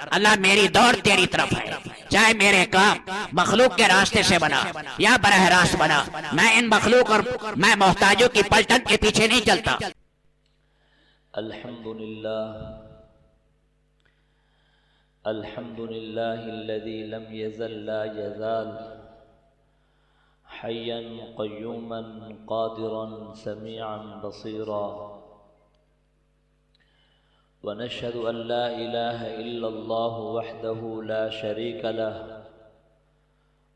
اللہ میری دوڑ تیری طرف ہے، چاہے میرے کام مخلوق کے راستے سے بنا یا براہ راست بنا، میں ان مخلوق اور میں محتاجوں کی پلٹن کے پیچھے نہیں چلتا۔ الحمد لله الذي لم يزل لا يزال حيا قيوما قادرا سميعا بصيرا، ونشهد أن لا إله إلا الله وحده لا شريك له،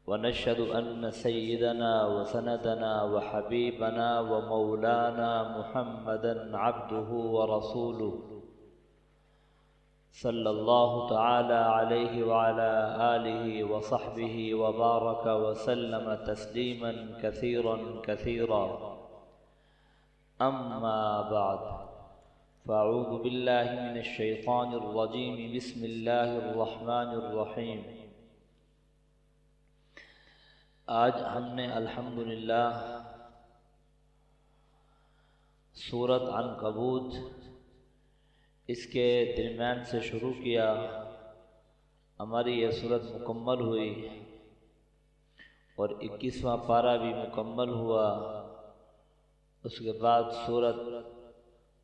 ونشهد أن سيدنا وسندنا وحبيبنا ومولانا محمدا عبده ورسوله صلی اللہ تعالی علیہ وعلى آلہ وصحبہ وبارک وسلم تسلیما کثیرا کثیرا، اما بعد فاعوذ باللہ من الشیطان الرجیم، بسم اللہ الرحمن الرحیم۔ آج ہم نے الحمدللہ سورۃ عنکبوت اس کے درمیان سے شروع کیا، ہماری یہ صورت مکمل ہوئی اور 21واں پارہ بھی مکمل ہوا۔ اس کے بعد سورت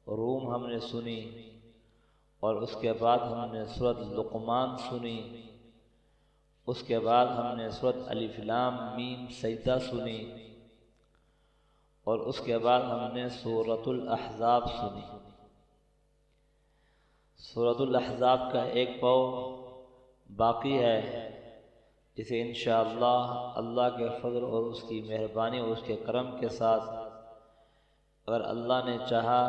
روم ہم نے سنی اور اس کے بعد ہم نے سورت لقمان سنی، اس کے بعد ہم نے سورت الف لام میم سجدہ سنی اور اس کے بعد ہم نے سورۃ الاحزاب سنی۔ سورۃ الاحزاب کا ایک پاؤ باقی ہے، جسے انشاءاللہ اللہ کے فضل اور اس کی مہربانی اور اس کے کرم کے ساتھ اگر اللہ نے چاہا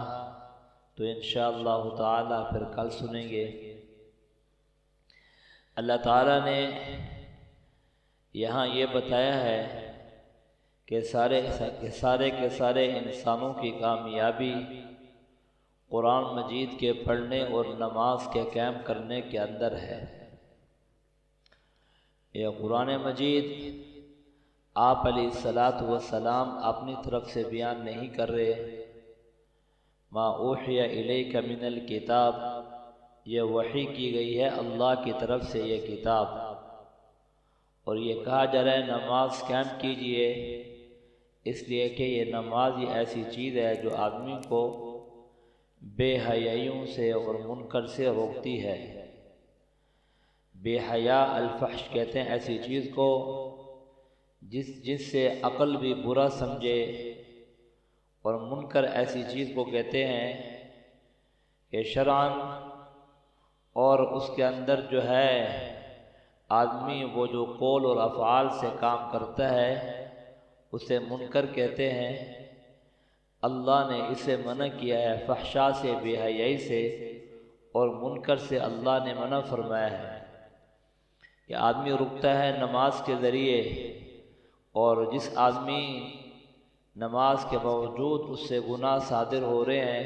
تو انشاءاللہ تعالی پھر کل سنیں گے۔ اللہ تعالیٰ نے یہاں یہ بتایا ہے کہ سارے کے سارے انسانوں کی کامیابی قرآن مجید کے پڑھنے اور نماز کے قائم کرنے کے اندر ہے۔ یہ قرآن مجید آپ علیہ السلام اپنی طرف سے بیان نہیں کر رہے، ما اوحی الیک من الکتاب، یہ وحی کی گئی ہے اللہ کی طرف سے یہ کتاب، اور یہ کہا جا رہا ہے نماز قائم کیجئے، اس لیے کہ یہ نماز یہ ایسی چیز ہے جو آدمی کو بے حیائیوں سے اور منکر سے روکتی ہے۔ بے حیا الفحش کہتے ہیں ایسی چیز کو جس سے عقل بھی برا سمجھے، اور منکر ایسی چیز کو کہتے ہیں کہ شرعاً اور اس کے اندر جو ہے آدمی وہ جو قول اور افعال سے کام کرتا ہے اسے منکر کہتے ہیں۔ اللہ نے اسے منع کیا ہے، فحشاء سے، بے حیائی سے اور منکر سے اللہ نے منع فرمایا ہے کہ آدمی رکتا ہے نماز کے ذریعے، اور جس آدمی نماز کے باوجود اس سے گناہ صادر ہو رہے ہیں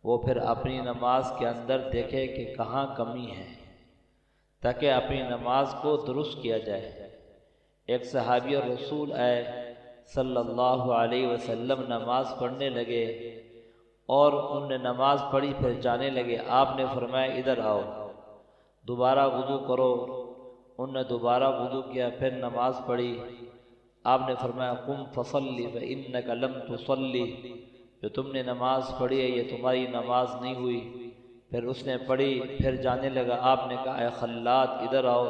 وہ پھر اپنی نماز کے اندر دیکھے کہ کہاں کمی ہے تاکہ اپنی نماز کو درست کیا جائے۔ ایک صحابی رسول آئے صلی اللہ علیہ وسلم، نماز پڑھنے لگے اور ان نے نماز پڑھی، پھر جانے لگے۔ آپ نے فرمایا ادھر آؤ، دوبارہ وضو کرو۔ ان نے دوبارہ وضو کیا، پھر نماز پڑھی۔ آپ نے فرمایا قم فصلی فإنک لم تصلی، جو تم نے نماز پڑھی ہے یہ تمہاری نماز نہیں ہوئی۔ پھر اس نے پڑھی، پھر جانے لگا۔ آپ نے کہا اے خلاد ادھر آؤ،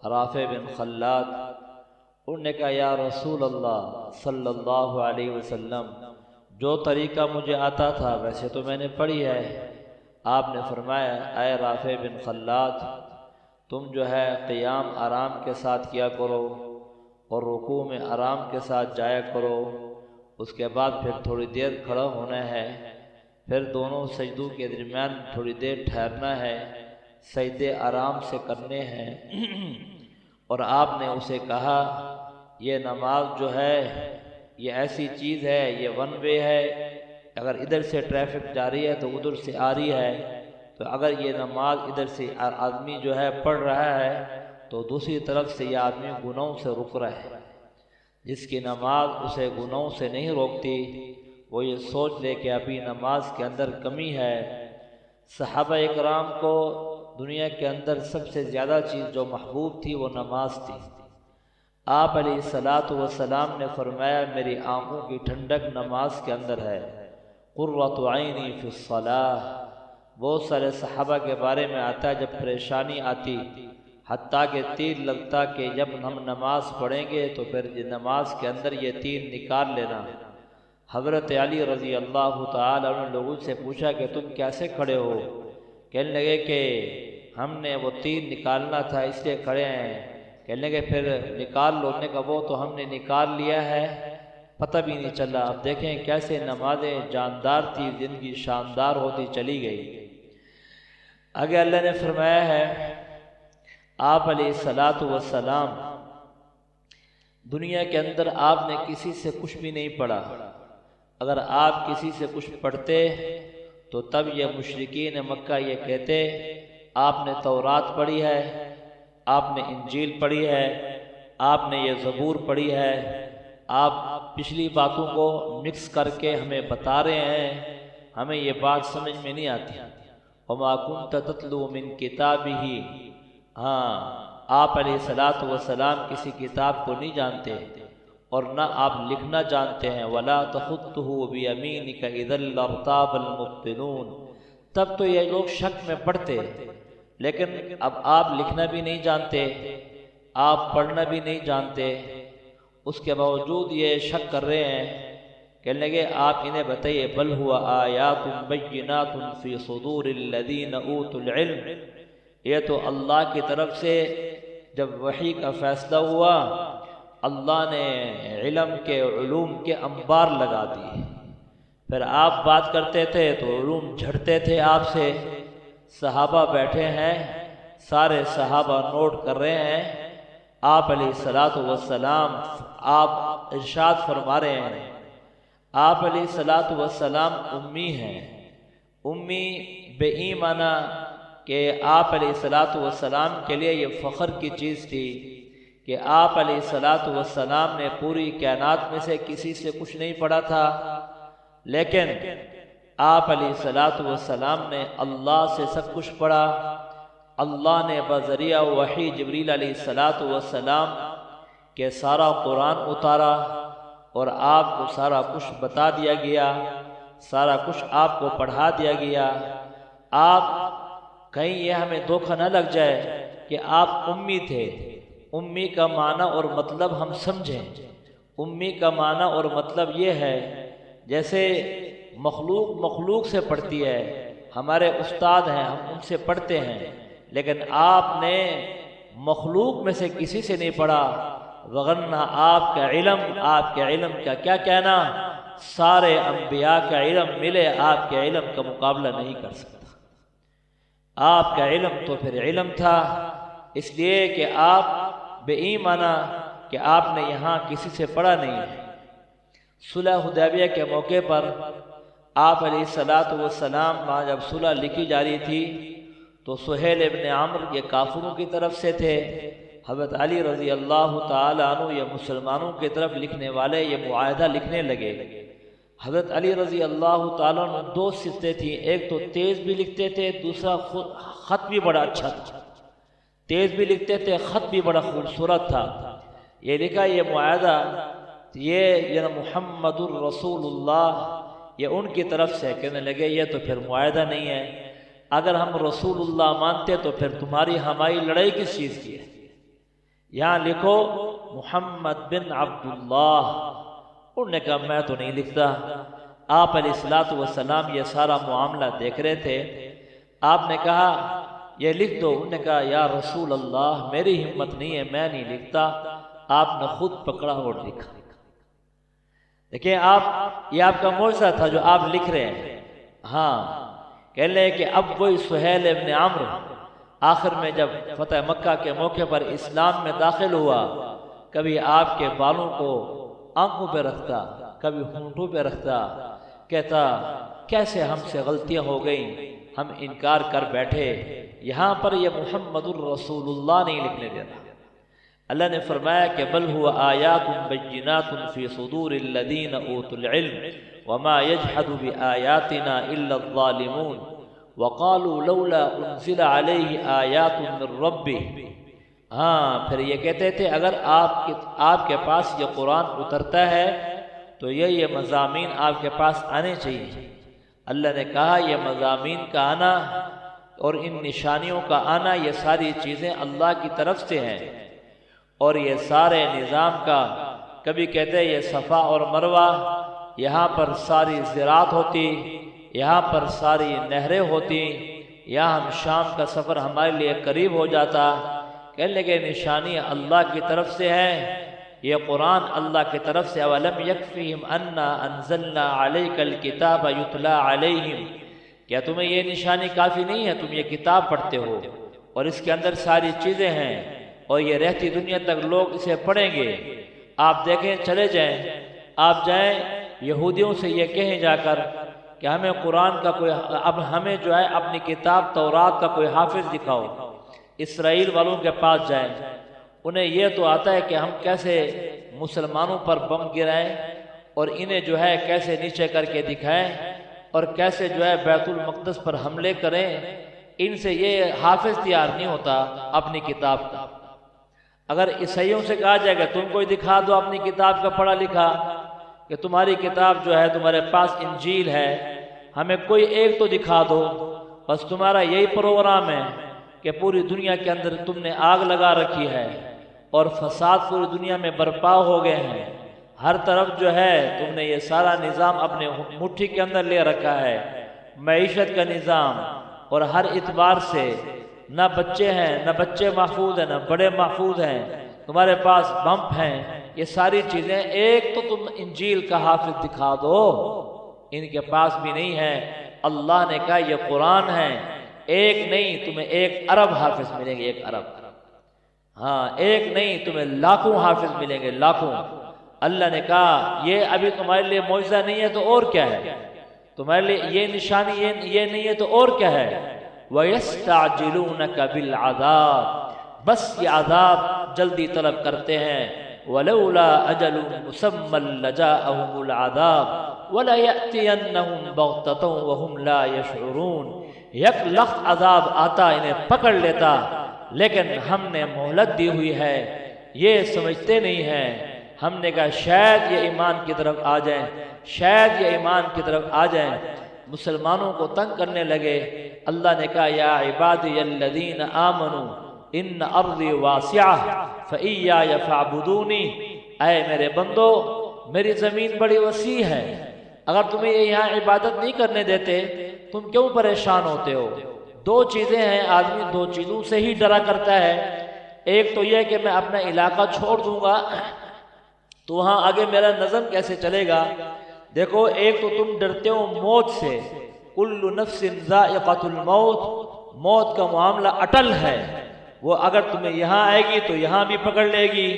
رافع بن خلاد۔ انہوں نے کہا یا رسول اللہ صلی اللہ علیہ وسلم، جو طریقہ مجھے آتا تھا ویسے تو میں نے پڑھی ہے۔ آپ نے فرمایا اے رافع بن خلاد، تم جو ہے قیام آرام کے ساتھ کیا کرو اور رکوع میں آرام کے ساتھ جایا کرو، اس کے بعد پھر تھوڑی دیر کھڑا ہونا ہے، پھر دونوں سجدوں کے درمیان تھوڑی دیر ٹھہرنا ہے، سجدے آرام سے کرنے ہیں۔ اور آپ نے اسے کہا یہ نماز جو ہے یہ ایسی چیز ہے، یہ ون وے ہے، اگر ادھر سے ٹریفک جاری ہے تو ادھر سے آ رہی ہے، تو اگر یہ نماز ادھر سے آدمی جو ہے پڑھ رہا ہے تو دوسری طرف سے یہ آدمی گناہوں سے رک رہا ہے۔ جس کی نماز اسے گناہوں سے نہیں روکتی وہ یہ سوچ لے کہ ابھی نماز کے اندر کمی ہے۔ صحابہ اکرام کو دنیا کے اندر سب سے زیادہ چیز جو محبوب تھی وہ نماز تھی۔ آپ علیہ الصلاۃ والسلام نے فرمایا میری آنکھوں کی ٹھنڈک نماز کے اندر ہے، قرۃ عینی فی الصلاۃ۔ بہت سارے صحابہ کے بارے میں آتا ہے جب پریشانی آتی حتیٰ کہ تیر لگتا کہ جب ہم نماز پڑھیں گے تو پھر نماز کے اندر یہ تیر نکال لینا۔ حضرت علی رضی اللہ تعالی عنہ لوگوں سے پوچھا کہ تم کیسے کھڑے ہو؟ کہنے لگے کہ ہم نے وہ تیر نکالنا تھا اس لیے کھڑے ہیں۔ کہنے لگے پھر نکال لو۔ نے کہا وہ تو ہم نے نکال لیا ہے، پتہ بھی نہیں چلا۔ اب دیکھیں کیسے نمازیں جاندار تھی، زندگی شاندار ہوتی چلی گئی۔ آگے اللہ نے فرمایا ہے آپ علیہ الصلاۃ والسلام دنیا کے اندر آپ نے کسی سے کچھ بھی نہیں پڑھا۔ اگر آپ کسی سے کچھ پڑھتے تو تب یہ مشرکین مکہ یہ کہتے آپ نے تورات پڑھی ہے، آپ نے انجیل پڑھی ہے، آپ نے یہ زبور پڑھی ہے، آپ پچھلی باتوں کو مکس کر کے ہمیں بتا رہے ہیں، ہمیں یہ بات سمجھ میں نہیں آتی۔ وَمَا كُنْتَ تَتْلُو مِنْ كِتَابِهِ، ہاں آپ علیہ الصلاۃ والسلام کسی کتاب کو نہیں جانتے اور نہ آپ لکھنا جانتے ہیں۔ وَلَا تَخُطُّهُ بِيَمِينِكَ إِذًا لَارْتَابَ الْمُبْطِلُونَ، تب تو یہ لوگ شک میں پڑتے، لیکن اب آپ لکھنا بھی نہیں جانتے، آپ پڑھنا بھی نہیں جانتے، اس کے باوجود یہ شک کر رہے ہیں۔ کہنے لگے آپ انہیں بتائیے بل ہوا آیات بینات فی صدور الذین اوتوا العلم، یہ تو اللہ کی طرف سے جب وحی کا فیصلہ ہوا اللہ نے علم کے علوم کے انبار لگا دیے۔ پھر آپ بات کرتے تھے تو علوم جھڑتے تھے آپ سے۔ صحابہ بیٹھے ہیں، سارے صحابہ نوٹ کر رہے ہیں۔ آپ علیہ الصلاۃ والسلام آپ ارشاد فرما رہے ہیں، آپ علیہ الصلاۃ والسلام امی ہیں۔ امی بے ایمانہ کہ آپ علیہ الصلاۃ والسلام کے لیے یہ فخر کی چیز تھی کہ آپ علیہ الصلاۃ والسلام نے پوری کائنات میں سے کسی سے کچھ نہیں پڑھا تھا، لیکن آپ علیہ الصلاۃ والسلام نے اللہ سے سب کچھ پڑھا۔ اللہ نے بذریعہ وحی جبریل علیہ الصلاۃ والسلام کے سارا قرآن اتارا اور آپ کو سارا کچھ بتا دیا گیا، سارا کچھ آپ کو پڑھا دیا گیا۔ آپ کہیں یہ ہمیں دھوکہ نہ لگ جائے کہ آپ امی تھے۔ امی کا معنی اور مطلب ہم سمجھیں۔ امی کا معنی اور مطلب یہ ہے جیسے مخلوق سے پڑھتی ہے، ہمارے استاد ہیں ہم ان سے پڑھتے ہیں، لیکن آپ نے مخلوق میں سے کسی سے نہیں پڑھا، وغرنہ آپ کے علم کا کیا کہنا، سارے انبیاء کا علم ملے آپ کے علم کا مقابلہ نہیں کر سکتا۔ آپ کا علم تو پھر علم تھا، اس لیے کہ آپ بے ایمانہ کہ آپ نے یہاں کسی سے پڑھا نہیں ہے۔ صلح حدیبیہ کے موقع پر آپ علیہ الصلاۃ والسلام وہاں جب صلح لکھی جا رہی تھی تو سہیل ابن عمرو یہ کافروں کی طرف سے تھے، حضرت علی رضی اللہ تعالی عنہ یہ مسلمانوں کی طرف لکھنے والے یہ معاہدہ لکھنے لگے۔ حضرت علی رضی اللہ تعالی عنہ دو ستے تھیں، ایک تو تیز بھی لکھتے تھے، دوسرا خط بھی بڑا اچھا تھا، تیز بھی لکھتے تھے، خط بھی بڑا خوبصورت تھا۔ یہ لکھا یہ معاہدہ یہ محمد الرسول اللہ یہ ان کی طرف سے، کہنے لگے یہ تو پھر معاہدہ نہیں ہے، اگر ہم رسول اللہ مانتے تو پھر تمہاری ہماری لڑائی کس چیز کی ہے؟ یہاں لکھو محمد بن عبداللہ۔ انہوں نے کہا میں تو نہیں لکھتا۔ آپ علیہ الصلاۃ والسلام یہ سارا معاملہ دیکھ رہے تھے، آپ نے کہا یہ لکھ دو۔ انہوں نے کہا یا رسول اللہ میری ہمت نہیں ہے، میں نہیں لکھتا۔ آپ نے خود پکڑا اور لکھا۔ دیکھیں یہ آپ کا معجزہ تھا جو آپ لکھ رہے ہیں۔ ہاں کہہ لیں کہ اب وہی سہیل ابن عمرو آخر میں جب فتح مکہ کے موقع پر اسلام میں داخل ہوا، کبھی آپ کے بالوں کو آنکھوں پہ رکھتا، کبھی ہونٹوں پہ رکھتا، کہتا کیسے ہم سے غلطیاں ہو گئیں، ہم انکار کر بیٹھے۔ یہاں پر یہ محمد الرسول اللہ نہیں لکھنے دیتا۔ اللہ نے فرمایا کہ بل هو آیات بینات فی صدور الذین اوتوا العلم وما یجحد بآیاتنا الا الظالمون۔ وقالوا لولا انزل علیہ آیات من ربہ، ہاں پھر یہ کہتے تھے اگر آپ کے پاس یہ قرآن اترتا ہے تو یہ مضامین آپ کے پاس آنے چاہیے۔ اللہ نے کہا یہ مضامین کا آنا اور ان نشانیوں کا آنا یہ ساری چیزیں اللہ کی طرف سے ہیں، اور یہ سارے نظام کا، کبھی کہتے ہیں یہ صفا اور مروہ، یہاں پر ساری زراعت ہوتی، یہاں پر ساری نہریں ہوتی، یہاں ہم شام کا سفر ہمارے لیے قریب ہو جاتا۔ کہنے لگے نشانی اللہ کی طرف سے ہے، یہ قرآن اللہ کی طرف سے۔ اولم یکفیہم انا انزلنا علیک الکتاب یتلا علیہم، کیا تمہیں یہ نشانی کافی نہیں ہے؟ تم یہ کتاب پڑھتے ہو اور اس کے اندر ساری چیزیں ہیں، اور یہ رہتی دنیا تک لوگ اسے پڑھیں گے۔ آپ دیکھیں، چلے جائیں، آپ جائیں یہودیوں سے یہ کہیں جا کر کہ ہمیں قرآن کا کوئی، اب ہمیں جو ہے اپنی کتاب تورات کا کوئی حافظ دکھاؤ۔ اسرائیل والوں کے پاس جائیں، انہیں یہ تو آتا ہے کہ ہم کیسے مسلمانوں پر بم گرائیں اور انہیں جو ہے کیسے نیچے کر کے دکھائیں اور کیسے جو ہے بیت المقدس پر حملے کریں، ان سے یہ حافظ تیار نہیں ہوتا اپنی کتاب کا۔ اگر عیسائیوں سے کہا جائے گا تم کوئی دکھا دو اپنی کتاب کا پڑھا لکھا، کہ تمہاری کتاب جو ہے تمہارے پاس انجیل ہے، ہمیں کوئی ایک تو دکھا دو، بس تمہارا یہی پروگرام ہے کہ پوری دنیا کے اندر تم نے آگ لگا رکھی ہے اور فساد پوری دنیا میں برپا ہو گئے ہیں، ہر طرف جو ہے تم نے یہ سارا نظام اپنے مٹھی کے اندر لے رکھا ہے، معیشت کا نظام، اور ہر اعتبار سے نہ بچے ہیں، نہ بچے محفوظ ہیں، نہ بڑے محفوظ ہیں، تمہارے پاس بمپ ہیں، یہ ساری چیزیں، ایک تو تم انجیل کا حافظ دکھا دو، ان کے پاس بھی نہیں ہے۔ اللہ نے کہا یہ قرآن ہے، ایک نہیں تمہیں 1 ارب حافظ ملیں گے، 1 ارب، ہاں ایک نہیں تمہیں لاکھوں حافظ ملیں گے، لاکھوں۔ اللہ نے کہا یہ ابھی تمہارے لیے معجزہ نہیں ہے تو اور کیا ہے؟ تمہارے لیے یہ نشانی یہ نہیں ہے تو اور کیا ہے؟ وَيَسْتَعْجِلُونَكَ بِالْعَذَابِ، بس یہ عذاب جلدی طلب کرتے ہیں۔ وَلَوْلَا أَجَلٌ مُّسَمًّى لَجَاءَهُمُ الْعَذَابُ وَلَيَأْتِيَنَّهُمْ بَغْتَةً وَهُمْ لَا يَشْعُرُونَ، یک لخت عذاب آتا انہیں پکڑ لیتا، لیکن ہم نے مہلت دی ہوئی ہے، یہ سمجھتے نہیں ہیں۔ ہم نے کہا شاید یہ ایمان کی طرف آ جائیں، شاید یہ ایمان کی طرف آ جائیں، مسلمانوں کو تنگ کرنے لگے۔ اللہ نے کہا یا عبادی الذین آمنوا ان ارضی واسعہ فإیایا فاعبدونی، اے میرے بندو میری زمین بڑی وسیع ہے، اگر تمہیں یہاں عبادت نہیں کرنے دیتے تم کیوں پریشان ہوتے ہو؟ 2 چیزیں ہیں، آدمی 2 چیزوں سے ہی ڈرا کرتا ہے، ایک تو یہ کہ میں اپنا علاقہ چھوڑ دوں گا تو وہاں آگے میرا نظم کیسے چلے گا۔ دیکھو ایک تو تم ڈرتے ہو موت سے، کل نفس ذائقۃ الموت، موت کا معاملہ اٹل ہے، وہ اگر تمہیں یہاں آئے گی تو یہاں بھی پکڑ لے گی،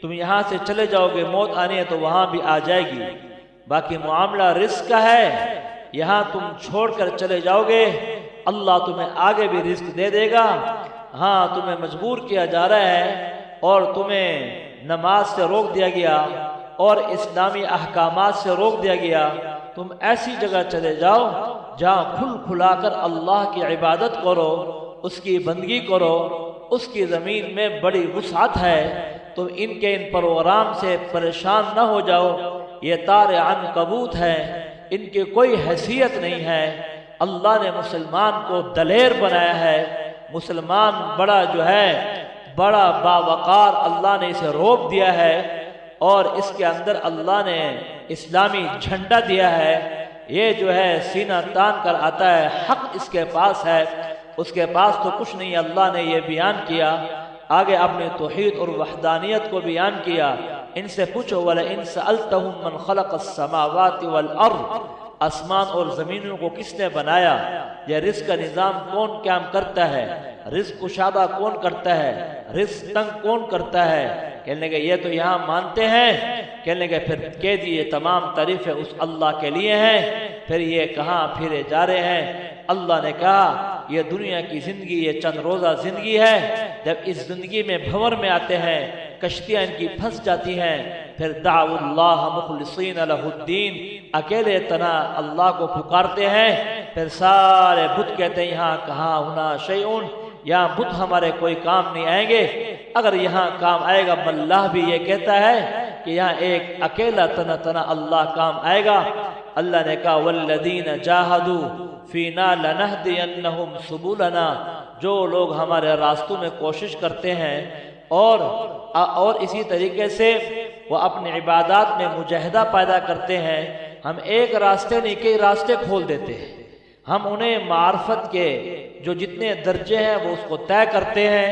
تم یہاں سے چلے جاؤ گے موت آنی ہے تو وہاں بھی آ جائے گی۔ باقی معاملہ رزق کا ہے، یہاں تم چھوڑ کر چلے جاؤ گے اللہ تمہیں آگے بھی رزق دے دے گا۔ ہاں تمہیں مجبور کیا جا رہا ہے اور تمہیں نماز سے روک دیا گیا اور اسلامی احکامات سے روک دیا گیا، تم ایسی جگہ چلے جاؤ جہاں کھل کھلا کر اللہ کی عبادت کرو، اس کی بندگی کرو، اس کی زمین میں بڑی وسعت ہے، تم ان پروگرام سے پریشان نہ ہو جاؤ، یہ تار عنکبوت ہے، ان کی کوئی حیثیت نہیں ہے۔ اللہ نے مسلمان کو دلیر بنایا ہے، مسلمان بڑا جو ہے بڑا باوقار اللہ نے اسے روپ دیا ہے، اور اس کے اندر اللہ نے اسلامی جھنڈا دیا ہے، یہ جو ہے سینہ تان کر آتا ہے، حق اس کے پاس ہے، اس کے پاس تو کچھ نہیں۔ اللہ نے یہ بیان کیا، آگے اپنے توحید اور وحدانیت کو بیان کیا۔ ان سے پوچھو وَلَئِن سَأَلْتَهُم مَّن خَلَقَ السَّمَاوَاتِ وَالْأَرْضِ، آسمان اور زمینوں کو کس نے بنایا، یہ رزق کا نظام کون قائم کرتا ہے، رزق کشادہ کون کرتا ہے، رزق تنگ کون کرتا ہے؟ کہنے کہ یہ تو یہاں مانتے ہیں، کہنے کہ پھر کہہ دیے تمام تعریفیں اس اللہ کے لیے ہیں، پھر یہ کہاں پھرے جا رہے ہیں؟ اللہ نے کہا یہ دنیا کی زندگی یہ چند روزہ زندگی ہے، جب اس زندگی میں بھنور میں آتے ہیں کشتیاں ان کی پھنس جاتی ہیں، پھر دعوا اللہ مخلصین لہ الدین، اکیلے تنہا اللہ کو پکارتے ہیں، پھر سارے بت کہتے ہیں یہاں کہاں ہونا شیئون، یہاں بت ہمارے کوئی کام نہیں آئیں گے، اگر یہاں کام آئے گا اللہ بھی یہ کہتا ہے کہ یہاں ایک اکیلا تنہا اللہ کام آئے گا۔ اللہ نے کہا والذین جاہدوا فینا لنہدینہم سبلنا، جو لوگ ہمارے راستوں میں کوشش کرتے ہیں اور اسی طریقے سے وہ اپنی عبادات میں مجاہدہ پیدا کرتے ہیں، ہم ایک راستے نہیں کئی راستے کھول دیتے ہیں، ہم انہیں معرفت کے جو جتنے درجے ہیں وہ اس کو طے کرتے ہیں،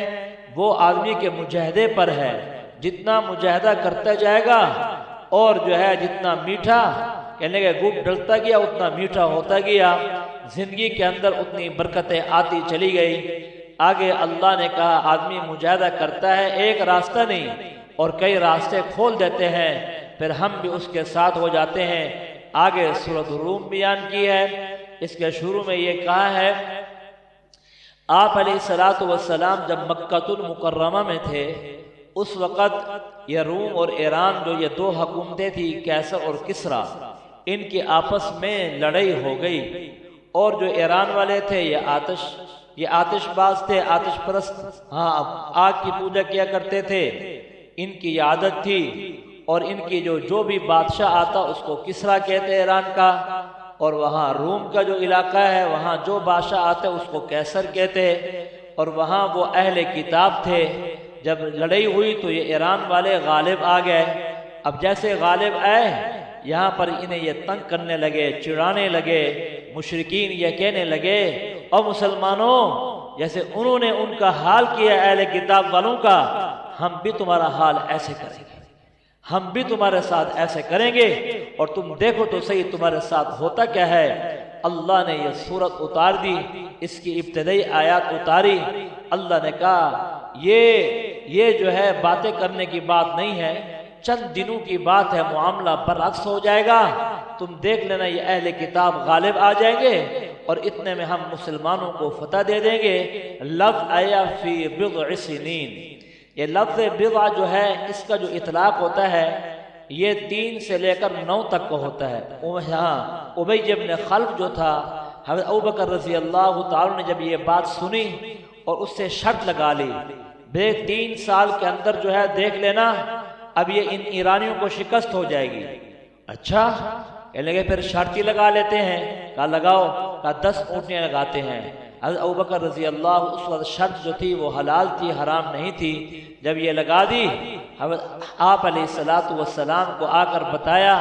وہ آدمی کے مجاہدے پر ہے، جتنا مجاہدہ کرتا جائے گا اور جو ہے جتنا میٹھا کہنے کے گھٹ ڈلتا گیا اتنا میٹھا ہوتا گیا، زندگی کے اندر اتنی برکتیں آتی چلی گئی۔ آگے اللہ نے کہا آدمی مجاہدہ کرتا ہے ایک راستہ نہیں اور کئی راستے کھول دیتے ہیں، پھر ہم بھی اس کے ساتھ ہو جاتے ہیں۔ آگے سورۃ الروم بیان کی ہے، اس کے شروع میں یہ کہا ہے آپ علیہ السلام جب مکہ المکرمہ میں تھے اس وقت یہ روم اور ایران جو یہ دو حکومتیں تھی کیسر اور کسریٰ، ان کی آپس میں لڑائی ہو گئی، اور جو ایران والے تھے یہ آتش باز تھے، آتش پرست، آگ کی پوجا کیا کرتے تھے، ان کی یہ عادت تھی، اور ان کی جو بھی بادشاہ آتا اس کو کسریٰ کہتے ایران کا، اور وہاں روم کا جو علاقہ ہے وہاں جو بادشاہ آتے اس کو کیسر کہتے، اور وہاں وہ اہل کتاب تھے۔ جب لڑائی ہوئی تو یہ ایران والے غالب آ گئے، اب جیسے غالب آئے یہاں پر انہیں یہ تنگ کرنے لگے، چڑھانے لگے، مشرکین یہ کہنے لگے اور مسلمانوں جیسے انہوں نے ان کا حال کیا اہل کتاب والوں کا، ہم بھی تمہارا حال ایسے کریں گے، ہم بھی تمہارے ساتھ ایسے کریں گے، اور تم دیکھو تو صحیح تمہارے ساتھ ہوتا کیا ہے۔ اللہ نے یہ سورت اتار دی، اس کی ابتدائی آیات اتاری۔ اللہ نے کہا یہ جو ہے باتیں کرنے کی بات نہیں ہے، چند دنوں کی بات ہے، معاملہ برعکس ہو جائے گا، تم دیکھ لینا یہ اہل کتاب غالب آ جائیں گے اور اتنے میں ہم مسلمانوں کو فتح دے دیں گے۔ لفظ آیا فی بضع سنین، یہ لفظ بضع جو ہے اس کا جو اطلاق ہوتا ہے یہ 3 سے لے کر 9 تک کا ہوتا ہے۔ ابی بن خلف جو تھا، حضرت ابوبکر رضی اللہ تعالی نے جب یہ بات سنی اور اس سے شرط لگا لی، 3 سال کے اندر جو ہے دیکھ لینا اب یہ ان ایرانیوں کو شکست ہو جائے گی۔ اچھا کہنے لگے پھر شرط ہی لگا لیتے ہیں، کہا لگاؤ، کہا 10 اونٹنیاں لگاتے ہیں۔ حضرت ابوبکر رضی اللہ اس وقت شرط جو تھی وہ حلال تھی، حرام نہیں تھی، جب یہ لگا دی آپ علیہ السلام کو آ کر بتایا،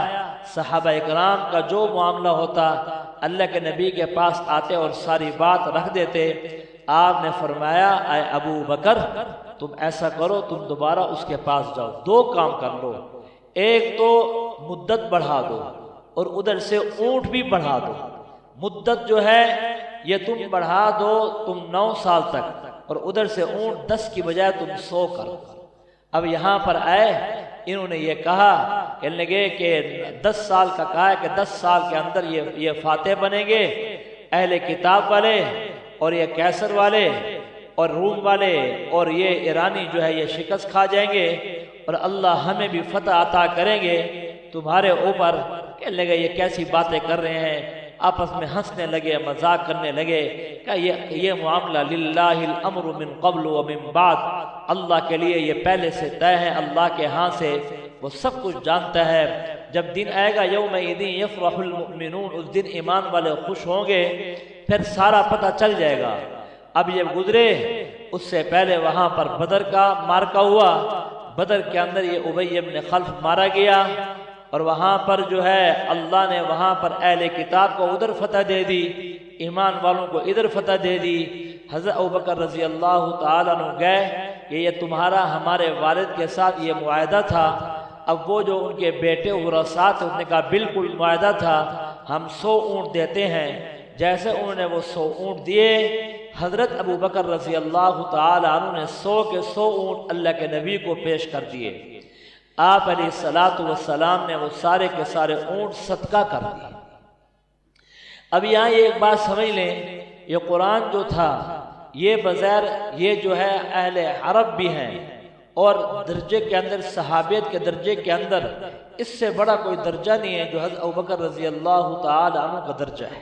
صحابہ اکرام کا جو معاملہ ہوتا اللہ کے نبی کے پاس آتے اور ساری بات رکھ دیتے۔ آپ نے فرمایا اے ابو بکر تم ایسا کرو، تم دوبارہ اس کے پاس جاؤ، 2 کام کر لو، ایک تو مدت بڑھا دو اور ادھر سے اونٹ بھی بڑھا دو۔ مدت جو ہے یہ تم بڑھا دو، تم 9 سال تک، اور ادھر سے اونٹ 10 کی بجائے تم 100 کرو۔ اب یہاں پر آئے انہوں نے یہ کہا، کہنے لگے کہ 10 سال کا کہا ہے کہ 10 سال کے اندر یہ فاتح بنیں گے، اہل کتاب والے اور یہ کیسر والے اور روم والے اور یہ ایرانی جو ہے یہ شکست کھا جائیں گے، اور اللہ ہمیں بھی فتح عطا کریں گے تمہارے اوپر۔ کہنے لگے یہ کیسی باتیں کر رہے ہیں، آپس میں ہنسنے لگے، مذاق کرنے لگے کہ یہ معاملہ للہ الامر من قبل و من بعد، اللہ کے لیے یہ پہلے سے طے ہے، اللہ کے ہاں سے وہ سب کچھ جانتا ہے۔ جب دن آئے گا یومئذ یفرح المؤمنون، اس دن ایمان والے خوش ہوں گے، پھر سارا پتہ چل جائے گا۔ اب یہ گزرے، اس سے پہلے وہاں پر بدر کا مارکا ہوا، بدر کے اندر یہ ابی بن خلف مارا گیا، اور وہاں پر جو ہے اللہ نے وہاں پر اہل کتاب کو ادھر فتح دے دی، ایمان والوں کو ادھر فتح دے دی۔ حضرت ابوبکر رضی اللہ تعالیٰ عنہ گئے کہ یہ تمہارا ہمارے والد کے ساتھ یہ معاہدہ تھا، اب وہ جو ان کے بیٹے ورثاء تھے انہوں نے کہا بالکل معاہدہ تھا، ہم 100 اونٹ دیتے ہیں۔ جیسے انہوں نے وہ 100 اونٹ دیے، حضرت ابوبکر رضی اللہ تعالیٰ عنہ نے 100 کے 100 اونٹ اللہ کے نبی کو پیش کر دیے۔ آپ علیہ السلام نے وہ سارے کے سارے اونٹ صدقہ کر دیے۔ اب یہاں یہ ایک بات سمجھ لیں، یہ قرآن جو تھا یہ بظاہر یہ جو ہے اہل عرب بھی ہیں، اور درجے کے اندر صحابیت کے درجے کے اندر اس سے بڑا کوئی درجہ نہیں ہے جو حضرت ابوبکر رضی اللہ تعالی عنہ کا درجہ ہے۔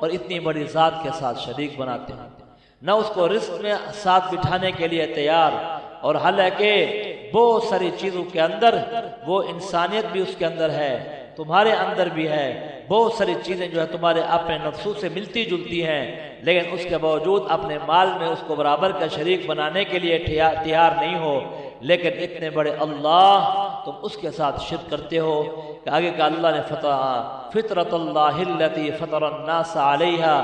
اور اتنی بڑی ذات کے ساتھ شریک بناتے ہو، نہ اس کو رزق میں ساتھ بٹھانے کے لیے تیار، اور حالانکہ بہت ساری چیزوں کے اندر وہ انسانیت بھی اس کے اندر ہے، تمہارے اندر بھی ہے، بہت ساری چیزیں جو ہے تمہارے اپنے نفسوں سے ملتی جلتی ہیں، لیکن اس کے باوجود اپنے مال میں اس کو برابر کا شریک بنانے کے لیے تیار نہیں ہو، لیکن اتنے بڑے اللہ تم اس کے ساتھ شرک کرتے ہو کہ آگے کا اللہ نے فطرت اللہ التي فطر الناس علیہا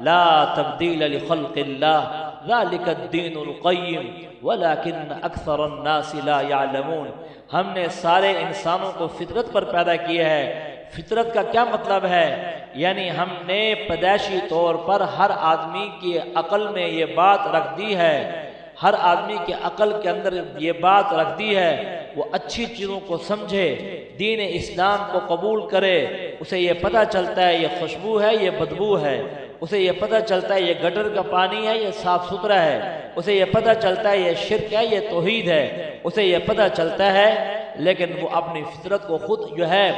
لا تبدیل لخلق اللہ ذلك الدین القیم ولكن اکثر الناس لا يعلمون۔ ہم نے سارے انسانوں کو فطرت پر پیدا کیا ہے۔ فطرت کا کیا مطلب ہے؟ یعنی ہم نے پیدائشی طور پر ہر آدمی کی عقل میں یہ بات رکھ دی ہے، ہر آدمی کے عقل کے اندر یہ بات رکھ دی ہے، وہ اچھی چیزوں کو سمجھے، دین اسلام کو قبول کرے، اسے یہ پتہ چلتا ہے یہ خوشبو ہے یہ بدبو ہے، اسے یہ پتہ چلتا ہے یہ گٹر کا پانی ہے یہ صاف ستھرا ہے، اسے یہ پتہ چلتا ہے یہ شرک ہے یہ توحید ہے، اسے یہ پتہ چلتا ہے، لیکن وہ اپنی فطرت کو خود جو ہے،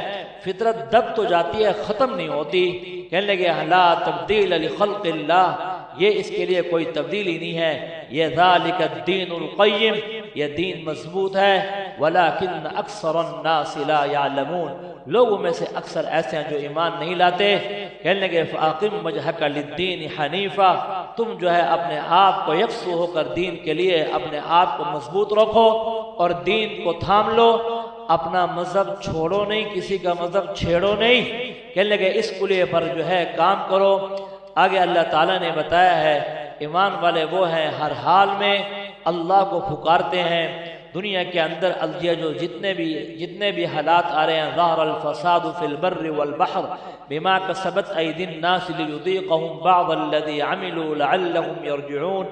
فطرت دب تو جاتی ہے ختم نہیں ہوتی، کہنے لگے لا تبدیل لخلق اللہ، یہ اس کے لیے کوئی تبدیلی نہیں ہے، یہ ذالک الدین القیم، یہ دین مضبوط ہے، ولیکن اکثر الناس لا یعلمون، لوگوں میں سے اکثر ایسے ہیں جو ایمان نہیں لاتے۔ کہنے لگے فاقم وجہک للدین حنیفا، تم جو ہے اپنے آپ کو یکسو ہو کر دین کے لیے اپنے آپ کو مضبوط رکھو اور دین کو تھام لو، اپنا مذہب چھوڑو نہیں، کسی کا مذہب چھیڑو نہیں، کہنے لگے اس کلیے پر جو ہے کام کرو۔ آگے اللہ تعالیٰ نے بتایا ہے ایمان والے وہ ہیں ہر حال میں اللہ کو پکارتے ہیں۔ دنیا کے اندر یہ جو جتنے بھی حالات آ رہے ہیں، ظہر الفساد فی البر والبحر بما کسبت ایدی الناس لیذیقہم بعض الذی عملوا لعلہم یرجعون،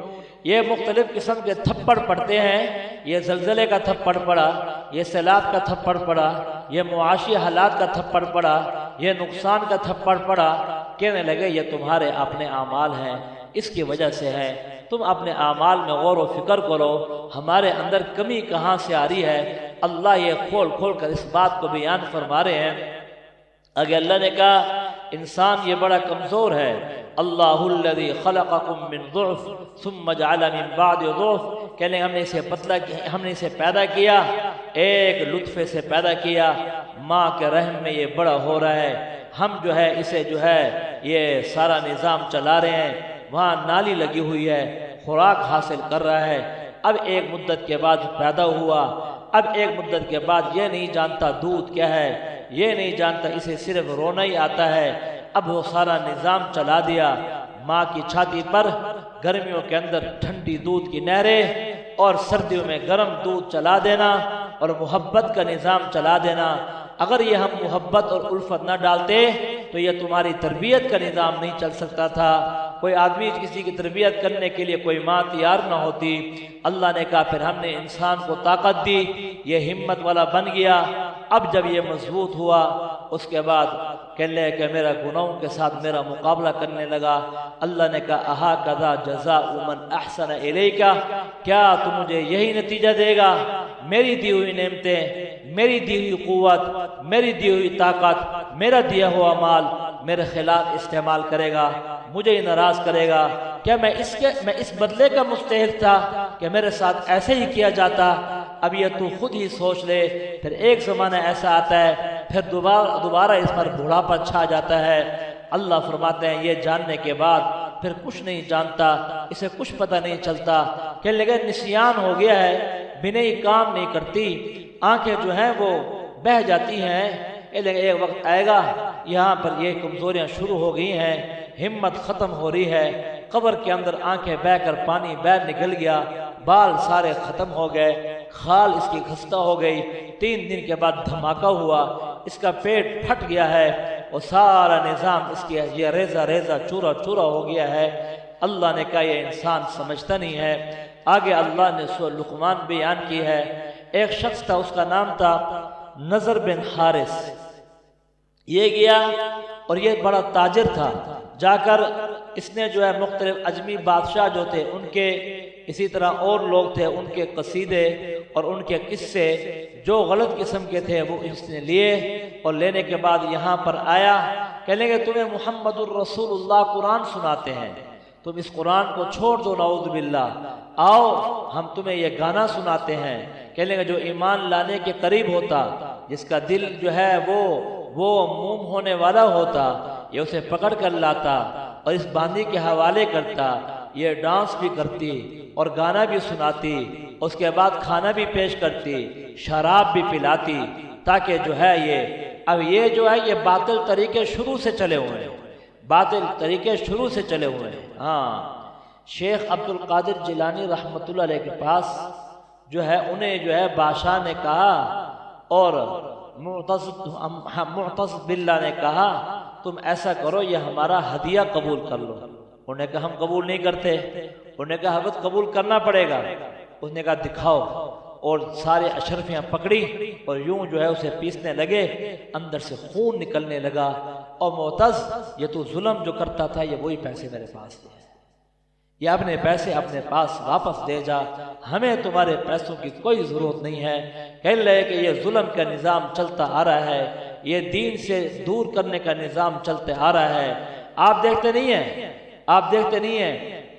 یہ مختلف قسم کے تھپڑ پڑتے ہیں، یہ زلزلے کا تھپڑ پڑا، یہ سیلاب کا تھپڑ پڑا، یہ معاشی حالات کا تھپڑ پڑا، یہ نقصان کا تھپڑ پڑا، کہنے لگے یہ تمہارے اپنے اعمال ہیں، اس کی وجہ سے ہے، تم اپنے اعمال میں غور و فکر کرو، ہمارے اندر کمی کہاں سے آ رہی ہے۔ اللہ یہ کھول کھول کر اس بات کو بیان فرما رہے ہیں۔ آگے اللہ نے کہا انسان یہ بڑا کمزور ہے، اللہ الذی خلقکم من ضعف ثم جعل من بعد ضعف، کہنے ہم نے اسے پیدا کیا، ایک لطفے سے پیدا کیا، ماں کے رحم میں یہ بڑا ہو رہا ہے، ہم جو ہے اسے جو ہے یہ سارا نظام چلا رہے ہیں، وہاں نالی لگی ہوئی ہے، خوراک حاصل کر رہا ہے، اب ایک مدت کے بعد پیدا ہوا، اب ایک مدت کے بعد یہ نہیں جانتا دودھ کیا ہے، یہ نہیں جانتا، اسے صرف رونا ہی آتا ہے، اب وہ سارا نظام چلا دیا، ماں کی چھاتی پر گرمیوں کے اندر ٹھنڈی دودھ کی نہریں اور سردیوں میں گرم دودھ چلا دینا اور محبت کا نظام چلا دینا۔ اگر یہ ہم محبت اور الفت نہ ڈالتے تو یہ تمہاری تربیت کا نظام نہیں چل سکتا تھا، کوئی آدمی کسی کی تربیت کرنے کے لیے کوئی ماں تیار نہ ہوتی۔ اللہ نے کہا پھر ہم نے انسان کو طاقت دی، یہ ہمت والا بن گیا، اب جب یہ مضبوط ہوا اس کے بعد کہنے لگے کہ میرا گناہوں کے ساتھ میرا مقابلہ کرنے لگا۔ اللہ نے کہا اہا کذا جزاء من احسن الیک، کیا تو مجھے یہی نتیجہ دے گا؟ میری دی ہوئی نعمتیں، میری دی ہوئی قوت، میری دی ہوئی طاقت، میرا دیا ہوا مال میرے خلاف استعمال کرے گا، مجھے ہی ناراض کرے گا؟ کیا میں اس بدلے کا مستحق تھا کہ میرے ساتھ ایسے ہی کیا جاتا؟ اب یہ تو خود ہی سوچ لے، پھر ایک زمانہ ایسا آتا ہے پھر دوبارہ اس پر بڑھاپا چھا جاتا ہے۔ اللہ فرماتے ہیں یہ جاننے کے بعد پھر کچھ نہیں جانتا، اسے کچھ پتہ نہیں چلتا، کہ لگے نسیان ہو گیا ہے، بنائی کام نہیں کرتی، آنکھیں جو ہیں وہ بہہ جاتی ہیں، ایک وقت آئے گا یہاں پر یہ کمزوریاں شروع ہو گئی ہیں، ہمت ختم ہو رہی ہے، قبر کے اندر آنکھیں بہ کر پانی باہر نکل گیا، بال سارے ختم ہو گئے، کھال اس کی خستہ ہو گئی، 3 دن کے بعد دھماکہ ہوا، اس کا پیٹ پھٹ گیا ہے، اور سارا نظام اس کی یہ ریزہ چورا چورا ہو گیا ہے۔ اللہ نے کہا یہ انسان سمجھتا نہیں ہے۔ آگے اللہ نے سورہ لقمان بیان کی ہے، ایک شخص تھا اس کا نام تھا نضر بن حارث، یہ گیا اور یہ بڑا تاجر تھا، جا کر اس نے جو ہے مختلف عجمی بادشاہ جو تھے ان کے اسی طرح اور لوگ تھے، ان کے قصیدے اور ان کے قصے جو غلط قسم کے تھے وہ اس نے لیے، اور لینے کے بعد یہاں پر آیا، کہنے لگے تمہیں محمد الرسول اللہ قرآن سناتے ہیں، تم اس قرآن کو چھوڑ دو، نعوذ باللہ، آؤ ہم تمہیں یہ گانا سناتے ہیں۔ کہنے لگے جو ایمان لانے کے قریب ہوتا، جس کا دل جو ہے وہ موم ہونے والا ہوتا، یہ اسے پکڑ کر لاتا اور اس باندی کے حوالے کرتا، یہ ڈانس بھی کرتی اور گانا بھی سناتی، اس کے بعد کھانا بھی پیش کرتی، شراب بھی پلاتی، تاکہ جو ہے یہ جو ہے یہ باطل طریقے شروع سے چلے ہوئے ہیں، باطل طریقے شروع سے چلے ہوئے ہیں۔ ہاں، شیخ عبد القادر جیلانی رحمۃ اللہ علیہ کے پاس جو ہے انہیں جو ہے بادشاہ نے کہا اور معتصم باللہ نے کہا تم ایسا کرو، یہ ہمارا ہدیہ قبول کر لو۔ انہوں نے کہا ہم قبول نہیں کرتے۔ انہوں نے کہا حضرت قبول کرنا پڑے گا۔ اس نے کہا دکھاؤ، اور سارے اشرفیاں پکڑی اور یوں جو ہے اسے پیسنے لگے، اندر سے خون نکلنے لگا، اور معتز یہ تو ظلم جو کرتا تھا، یہ وہی پیسے میرے پاس دے، یہ اپنے پیسے اپنے پاس واپس دے جا، ہمیں تمہارے پیسوں کی کوئی ضرورت نہیں ہے۔ کہہ لے کہ یہ ظلم کا نظام چلتا آ رہا ہے، یہ دین سے دور کرنے کا نظام چلتے آ رہا ہے۔ آپ دیکھتے نہیں ہیں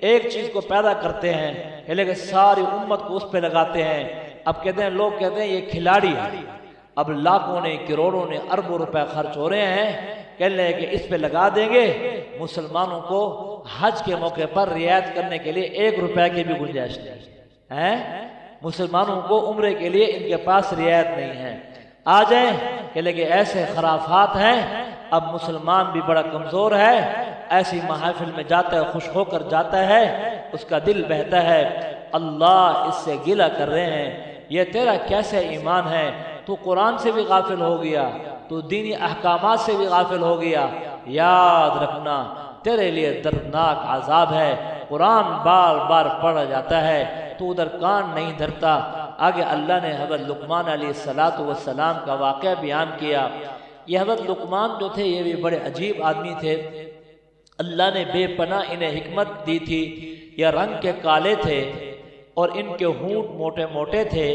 ایک چیز کو پیدا کرتے ہیں، کہہ لے کہ ساری امت کو اس پہ لگاتے ہیں۔ اب کہتے ہیں، لوگ کہتے ہیں یہ کھلاڑی ہے، اب لاکھوں نے کروڑوں نے اربوں روپے خرچ ہو رہے ہیں، کہہ لیں کہ اس پہ لگا دیں گے، مسلمانوں کو حج کے موقع پر رعایت کرنے کے لیے 1 روپے کی بھی گنجائش نہیں ہے، مسلمانوں کو عمرے کے لیے ان کے پاس رعایت نہیں ہے۔ آ جائیں کہ لیں کہ ایسے خرافات ہیں، اب مسلمان بھی بڑا کمزور ہے، ایسی محافل میں جاتا ہے، خوش ہو کر جاتا ہے، اس کا دل بہتا ہے، اللہ اس سے گلہ کر رہے ہیں، یہ تیرا کیسے ایمان ہے، تو قرآن سے بھی غافل ہو گیا، تو دینی احکامات سے بھی غافل ہو گیا، یاد رکھنا تیرے لیے دردناک عذاب ہے۔ قرآن بار بار پڑھا جاتا ہے، تو ادھر کان نہیں دھرتا۔ آگے اللہ نے حضرت لقمان علیہ السلام کا واقعہ بیان کیا۔ یہ حضرت لقمان جو تھے یہ بھی بڑے عجیب آدمی تھے، اللہ نے بے پناہ انہیں حکمت دی تھی۔ یہ رنگ کے کالے تھے اور ان کے ہونٹ موٹے موٹے تھے،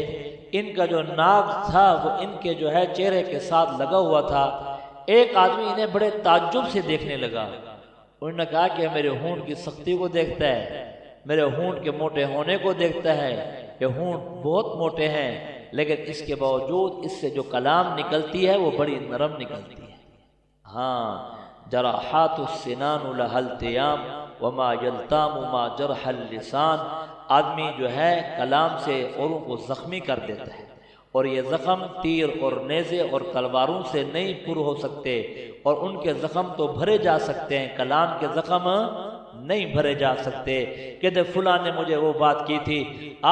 ان کا جو ناک تھا وہ ان کے جو ہے چہرے کے ساتھ لگا ہوا تھا۔ ایک آدمی انہیں بڑے تعجب سے دیکھنے لگا، انہوں نے کہا کہ میرے ہونٹ کی سختی کو دیکھتا ہے، میرے ہونٹ کے موٹے ہونے کو دیکھتا ہے، یہ ہونٹ بہت موٹے ہیں، لیکن اس کے باوجود اس سے جو کلام نکلتی ہے وہ بڑی نرم نکلتی ہے۔ ہاں، جراحات السنان لها التیام وما یلتام ما جرح اللسان، آدمی جو ہے کلام سے اوروں کو زخمی کر دیتا ہے، اور یہ زخم تیر اور نیزے اور تلواروں سے نہیں پر ہو سکتے، اور ان کے زخم تو بھرے جا سکتے ہیں، کلام کے زخم نہیں بھرے جا سکتے۔ کہتے فلاں نے مجھے وہ بات کی تھی،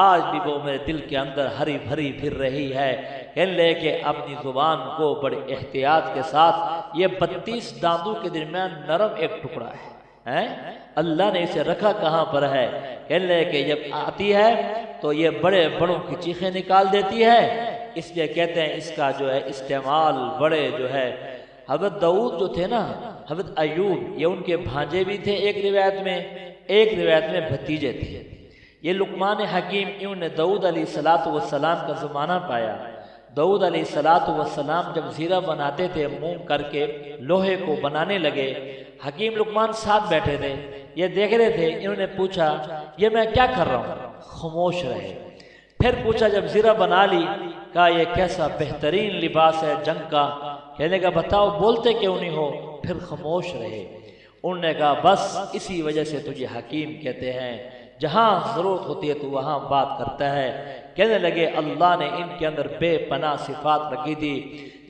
آج بھی وہ میرے دل کے اندر ہری بھری پھر رہی ہے۔ کہنے لے کہ اپنی زبان کو بڑے احتیاط کے ساتھ، یہ 32 داندوں کے درمیان نرم ایک ٹکڑا ہے، اللہ نے اسے رکھا کہاں پر ہے؟ کہنے لے کہ جب آتی ہے تو یہ بڑے بڑوں کی چیخیں نکال دیتی ہے، اس لیے کہتے ہیں اس کا جو ہے استعمال بڑے جو ہے۔ حضرت داؤد جو تھے نا، حضرت ایوب، یہ ان کے بھانجے بھی تھے ایک روایت میں، ایک روایت میں بھتیجے تھے۔ یہ لقمان حکیم انہوں نے داؤد علیہ السلام کا زمانہ پایا۔ داؤد علیہ السلام جب زیرہ بناتے تھے موم کر کے لوہے کو بنانے لگے، حکیم لقمان ساتھ بیٹھے تھے، یہ دیکھ رہے تھے، انہوں نے پوچھا یہ میں کیا کر رہا ہوں؟ خاموش رہے۔ پھر پوچھا جب زیرہ بنا لی، کہا یہ کیسا بہترین لباس ہے جنگ کا، کہنے کا بتاؤ بولتے کیوں نہیں ہو؟ پھر خاموش رہے۔ انہوں نے کہا بس اسی وجہ سے تجھے حکیم کہتے ہیں، جہاں ضرورت ہوتی ہے تو وہاں بات کرتا ہے۔ کہنے لگے اللہ نے ان کے اندر بے پناہ صفات رکھی تھی،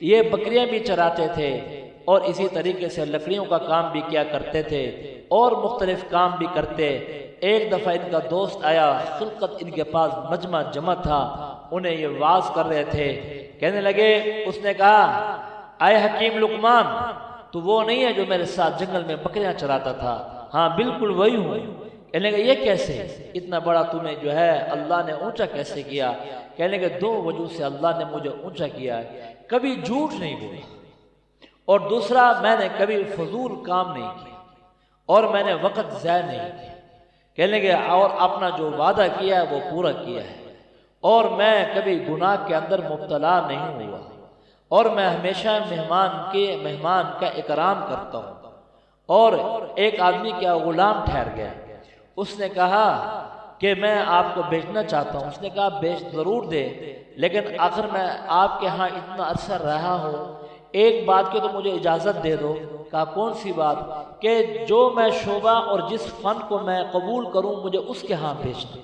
یہ بکریاں بھی چراتے تھے اور اسی طریقے سے لکڑیوں کا کام بھی کیا کرتے تھے اور مختلف کام بھی کرتے۔ ایک دفعہ ان کا دوست آیا، خلقت ان کے پاس مجمع جمع تھا، انہیں یہ واز کر رہے تھے۔ کہنے لگے، اس نے کہا اے حکیم لقمان، تو وہ نہیں ہے جو میرے ساتھ جنگل میں بکریاں چراتا تھا؟ ہاں بالکل وہی ہوں۔ کہنے لگے یہ کیسے؟ اتنا بڑا تمہیں جو ہے اللہ نے اونچا کیسے کیا؟ کہنے لگے 2 وجہ سے اللہ نے مجھے اونچا کیا ہے، کبھی جھوٹ نہیں بولا، اور دوسرا میں نے کبھی فضول کام نہیں کیا، اور میں نے وقت ضائع نہیں کیا۔ کہنے لگے اور اپنا جو وعدہ کیا ہے وہ پورا کیا ہے، اور میں کبھی گناہ کے اندر مبتلا نہیں ہوا، اور میں ہمیشہ مہمان کا اکرام کرتا ہوں۔ اور ایک آدمی کیا غلام ٹھہر گیا، اس نے کہا کہ میں آپ کو بیچنا چاہتا ہوں۔ اس نے کہا بیچ ضرور دے، لیکن آخر میں آپ کے ہاں اتنا عرصہ رہا ہوں، ایک بات کی تو مجھے اجازت دے دو۔ کہا کون سی بات؟ کہ جو میں شعبہ اور جس فن کو میں قبول کروں مجھے اس کے ہاں بیچنا۔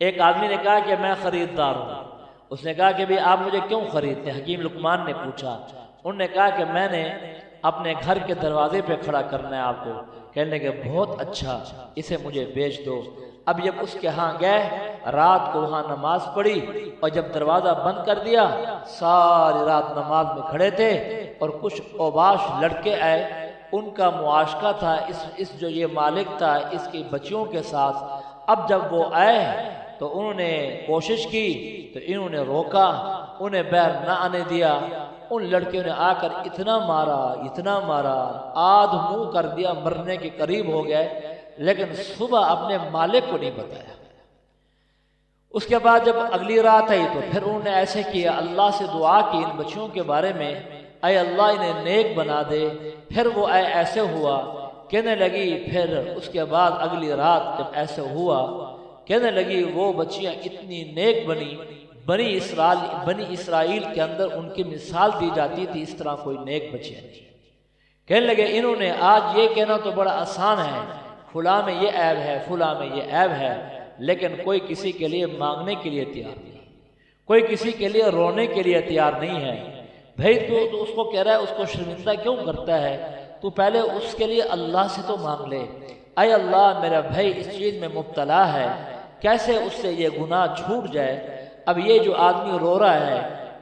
ایک آدمی نے کہا کہ میں خریدار ہوں۔ اس نے کہا کہ بھی آپ مجھے کیوں خریدتے؟ حکیم لقمان نے پوچھا۔ انہوں نے کہا کہ میں نے اپنے گھر کے دروازے پہ کھڑا کرنا ہے آپ کو۔ کہنے کہ بہت اچھا، اسے مجھے بیچ دو۔ اب جب اس کے ہاں گئے، رات کو وہاں نماز پڑھی، اور جب دروازہ بند کر دیا، ساری رات نماز میں کھڑے تھے، اور کچھ اوباش لڑکے آئے، ان کا معاشقہ تھا اس جو یہ مالک تھا اس کی بچیوں کے ساتھ۔ اب جب وہ آئے تو انہوں نے کوشش کی تو انہوں نے روکا، انہیں باہر نہ آنے دیا۔ ان لڑکیوں نے آ کر اتنا مارا، آدھ منہ کر دیا، مرنے کے قریب ہو گئے، لیکن صبح اپنے مالک کو نہیں بتایا۔ اس کے بعد جب اگلی رات آئی تو پھر انہوں نے ایسے کیا، اللہ سے دعا کی ان بچیوں کے بارے میں، اے اللہ انہیں نیک بنا دے۔ پھر وہ ایسے ہوا، کہنے لگی پھر اس کے بعد اگلی رات جب ایسے ہوا، کہنے لگی وہ بچیاں اتنی نیک بنی، بنی اسرائیل کے اندر ان کی مثال دی جاتی تھی، اس طرح کوئی نیک بچیاں نہیں۔ کہنے لگے انہوں نے آج یہ کہنا تو بڑا آسان ہے، فلاں میں یہ عیب ہے، فلاں میں یہ عیب ہے، لیکن کوئی کسی کے لیے مانگنے کے لیے تیار نہیں، کوئی کسی کے لیے رونے کے لیے تیار نہیں ہے۔ بھائی تو اس کو کہہ رہا ہے، اس کو شرمندہ کیوں کرتا ہے؟ تو پہلے اس کے لیے اللہ سے تو مانگ لے، اے اللہ میرا بھائی اس چیز میں مبتلا ہے، کیسے اس سے یہ گناہ چھوٹ جائے۔ اب یہ جو آدمی رو رہا ہے،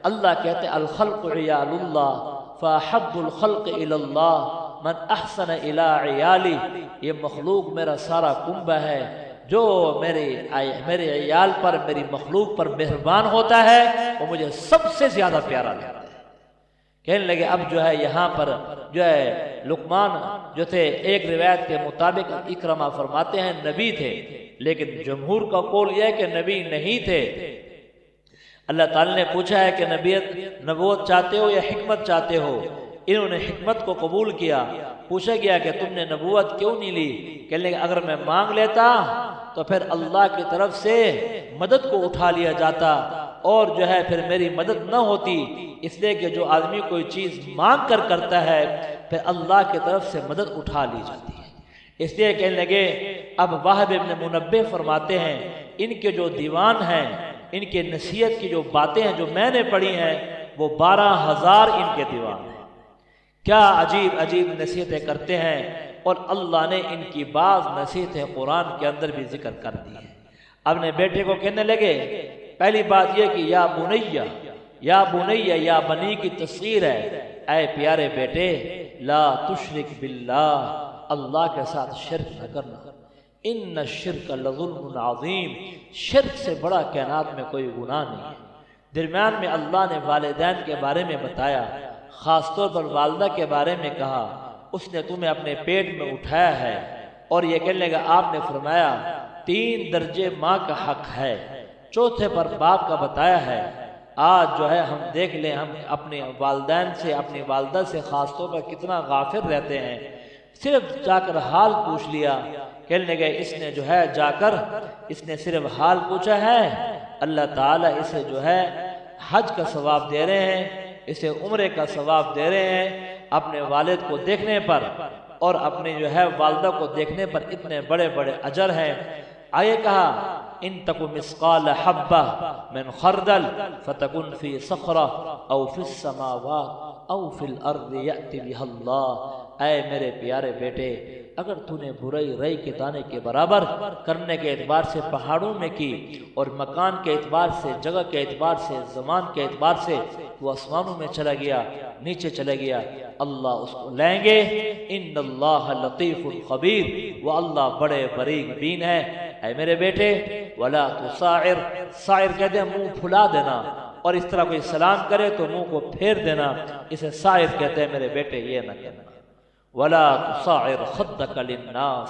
اللہ کہتے ہیں الخلق عیال اللہ فاحب الخلق الی اللہ من احسن الی عیالی، یہ مخلوق میرا سارا کنبہ ہے، جو میرے عیال پر، میری مخلوق پر مہربان ہوتا ہے وہ مجھے سب سے زیادہ پیارا لگتا ہے۔ کہنے لگے اب جو ہے یہاں پر جو ہے لقمان جو تھے، ایک روایت کے مطابق اکرمہ فرماتے ہیں نبی تھے، لیکن جمہور کا قول یہ ہے کہ نبی نہیں تھے۔ اللہ تعالی نے پوچھا ہے کہ نبوت چاہتے ہو یا حکمت چاہتے ہو؟ انہوں نے حکمت کو قبول کیا۔ پوچھا گیا کہ تم نے نبوت کیوں نہیں لی؟ کہنے لگے اگر میں مانگ لیتا تو پھر اللہ کی طرف سے مدد کو اٹھا لیا جاتا، اور جو ہے پھر میری مدد نہ ہوتی، اس لیے کہ جو آدمی کوئی چیز مانگ کر کرتا ہے پھر اللہ کی طرف سے مدد اٹھا لی جاتی ہے۔ اس لیے کہنے لگے اب وہب ابن منبہ فرماتے ہیں ان کے جو دیوان ہیں، ان کے نصیحت کی جو باتیں ہیں جو میں نے پڑھی ہیں، وہ 12,000 ان کے دیوان ہیں۔ کیا عجیب عجیب نصیحتیں کرتے ہیں، اور اللہ نے ان کی بعض نصیحتیں قرآن کے اندر بھی ذکر کر دی ہیں۔ اپنے بیٹے کو کہنے لگے، پہلی بات یہ کہ یا بنیہ، یا بنی کی تصغیر ہے، اے پیارے بیٹے لا تشرک باللہ، اللہ کے ساتھ شرک نہ کرنا، ان الشرک لظلم عظیم، شرک سے بڑا کائنات میں کوئی گناہ نہیں ہے۔ درمیان میں اللہ نے والدین کے بارے میں بتایا، خاص طور پر والدہ کے بارے میں کہا، اس نے تمہیں اپنے پیٹ میں اٹھایا ہے، اور یہ کہنے لگا آپ نے فرمایا 3 درجے ماں کا حق ہے، چوتھے پر باپ کا بتایا ہے۔ آج جو ہے ہم دیکھ لیں، ہم اپنے والدین سے، اپنی والدہ سے خاص طور پر کتنا غافل رہتے ہیں۔ صرف جا کر حال پوچھ لیا، کہنے لگے اس نے جو ہے جا کر اس نے صرف حال پوچھا ہے، اللہ تعالیٰ اسے جو ہے حج کا ثواب دے رہے ہیں، اسے عمرے کا ثواب دے رہے ہیں، اپنے والد کو دیکھنے پر اور اپنے جو ہے والدہ کو دیکھنے پر اتنے بڑے بڑے اجر ہیں۔ آئے کہا ان تک مثقال حبہ من خردل فتکن فی صخرہ او فی السماوات او فی الارض یأتی بها اللہ۔ اے میرے پیارے بیٹے، اگر تو نے برائی رئی کے دانے کے برابر کرنے کے اعتبار سے پہاڑوں میں کی، اور مکان کے اعتبار سے، جگہ کے اعتبار سے، زمان کے اعتبار سے وہ آسمانوں میں چلا گیا، نیچے چلا گیا، اللہ اس کو لیں گے۔ ان اللہ لطیف خبیر، وہ اللہ بڑے باریک بین ہے۔ اے میرے بیٹے ولا تصاعر، ساعر کہتے ہیں منہ پھلا دینا، اور اس طرح کوئی سلام کرے تو منہ کو پھیر دینا، اسے ساعر کہتے ہیں۔ میرے بیٹے یہ نہ کرنا۔ ولا تصاعر خدک للناس،